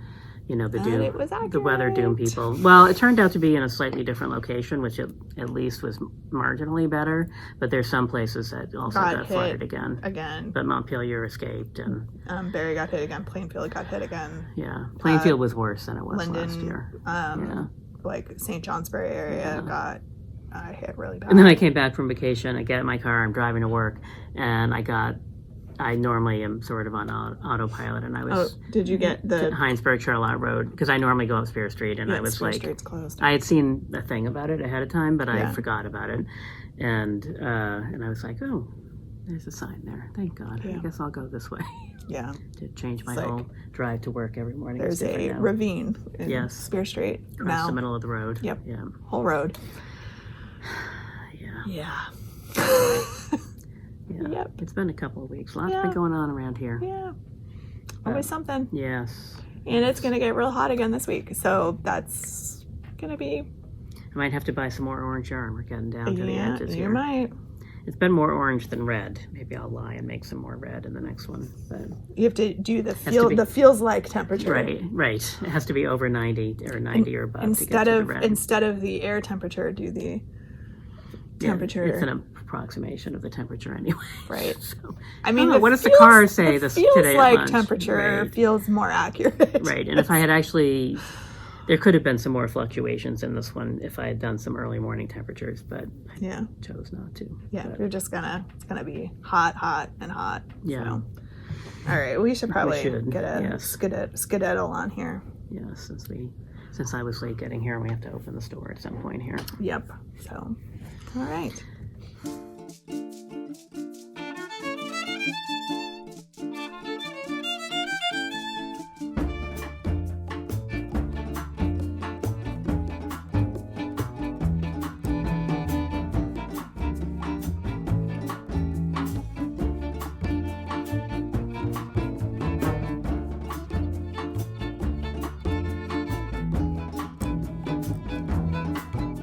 Speaker 2: weather doom people. Well, it turned out to be in a slightly different location, which at least was marginally better. But there's some places that also got flooded again. But Montpelier escaped, and
Speaker 1: Barrie got hit again. Plainfield got hit again.
Speaker 2: Yeah, Plainfield was worse than it was
Speaker 1: Linden,
Speaker 2: last year.
Speaker 1: Like St. Johnsbury area got hit really bad.
Speaker 2: And then I came back from vacation. I get in my car. I'm driving to work, and I normally am sort of on autopilot, and I was.
Speaker 1: Oh, did you get the
Speaker 2: Heinsberg Charlotte Road? Because I normally go up Spear Street, and I was
Speaker 1: Spear
Speaker 2: like,
Speaker 1: Street's closed.
Speaker 2: I had seen a thing about it ahead of time, but I forgot about it, and I was like, oh, there's a sign there. Thank God. I guess I'll go this way.
Speaker 1: Yeah.
Speaker 2: To change my whole drive to work every morning.
Speaker 1: There's a ravine in Spear Street.
Speaker 2: Across the middle of the road.
Speaker 1: Yep.
Speaker 2: Yeah.
Speaker 1: Whole road.
Speaker 2: Yeah.
Speaker 1: Yeah. Yep.
Speaker 2: It's been a couple of weeks. Lots been going on around here.
Speaker 1: Yeah. Always something.
Speaker 2: Yes.
Speaker 1: And it's going to get real hot again this week. So that's going to be...
Speaker 2: I might have to buy some more orange yarn. We're getting down to the edges here.
Speaker 1: You might.
Speaker 2: It's been more orange than red. Maybe I'll lie and make some more red in the next one. But
Speaker 1: you have to do the feels like temperature.
Speaker 2: Right. It has to be over 90 or 90 or above
Speaker 1: instead
Speaker 2: to get to the red.
Speaker 1: Instead of the air temperature, do the temperature.
Speaker 2: It's an approximation of the temperature anyway.
Speaker 1: Right.
Speaker 2: So,
Speaker 1: I mean,
Speaker 2: what does the car say this
Speaker 1: feels
Speaker 2: today
Speaker 1: like
Speaker 2: at lunch?
Speaker 1: temperature feels more accurate.
Speaker 2: Right. And if I had actually... There could have been some more fluctuations in this one if I had done some early morning temperatures, but I chose not to.
Speaker 1: Yeah, you're just it's gonna be hot, and hot.
Speaker 2: Yeah.
Speaker 1: So. All right, we should probably get a skedaddle on here.
Speaker 2: Yeah, since I was late getting here, we have to open the store at some point here.
Speaker 1: Yep. So, all right.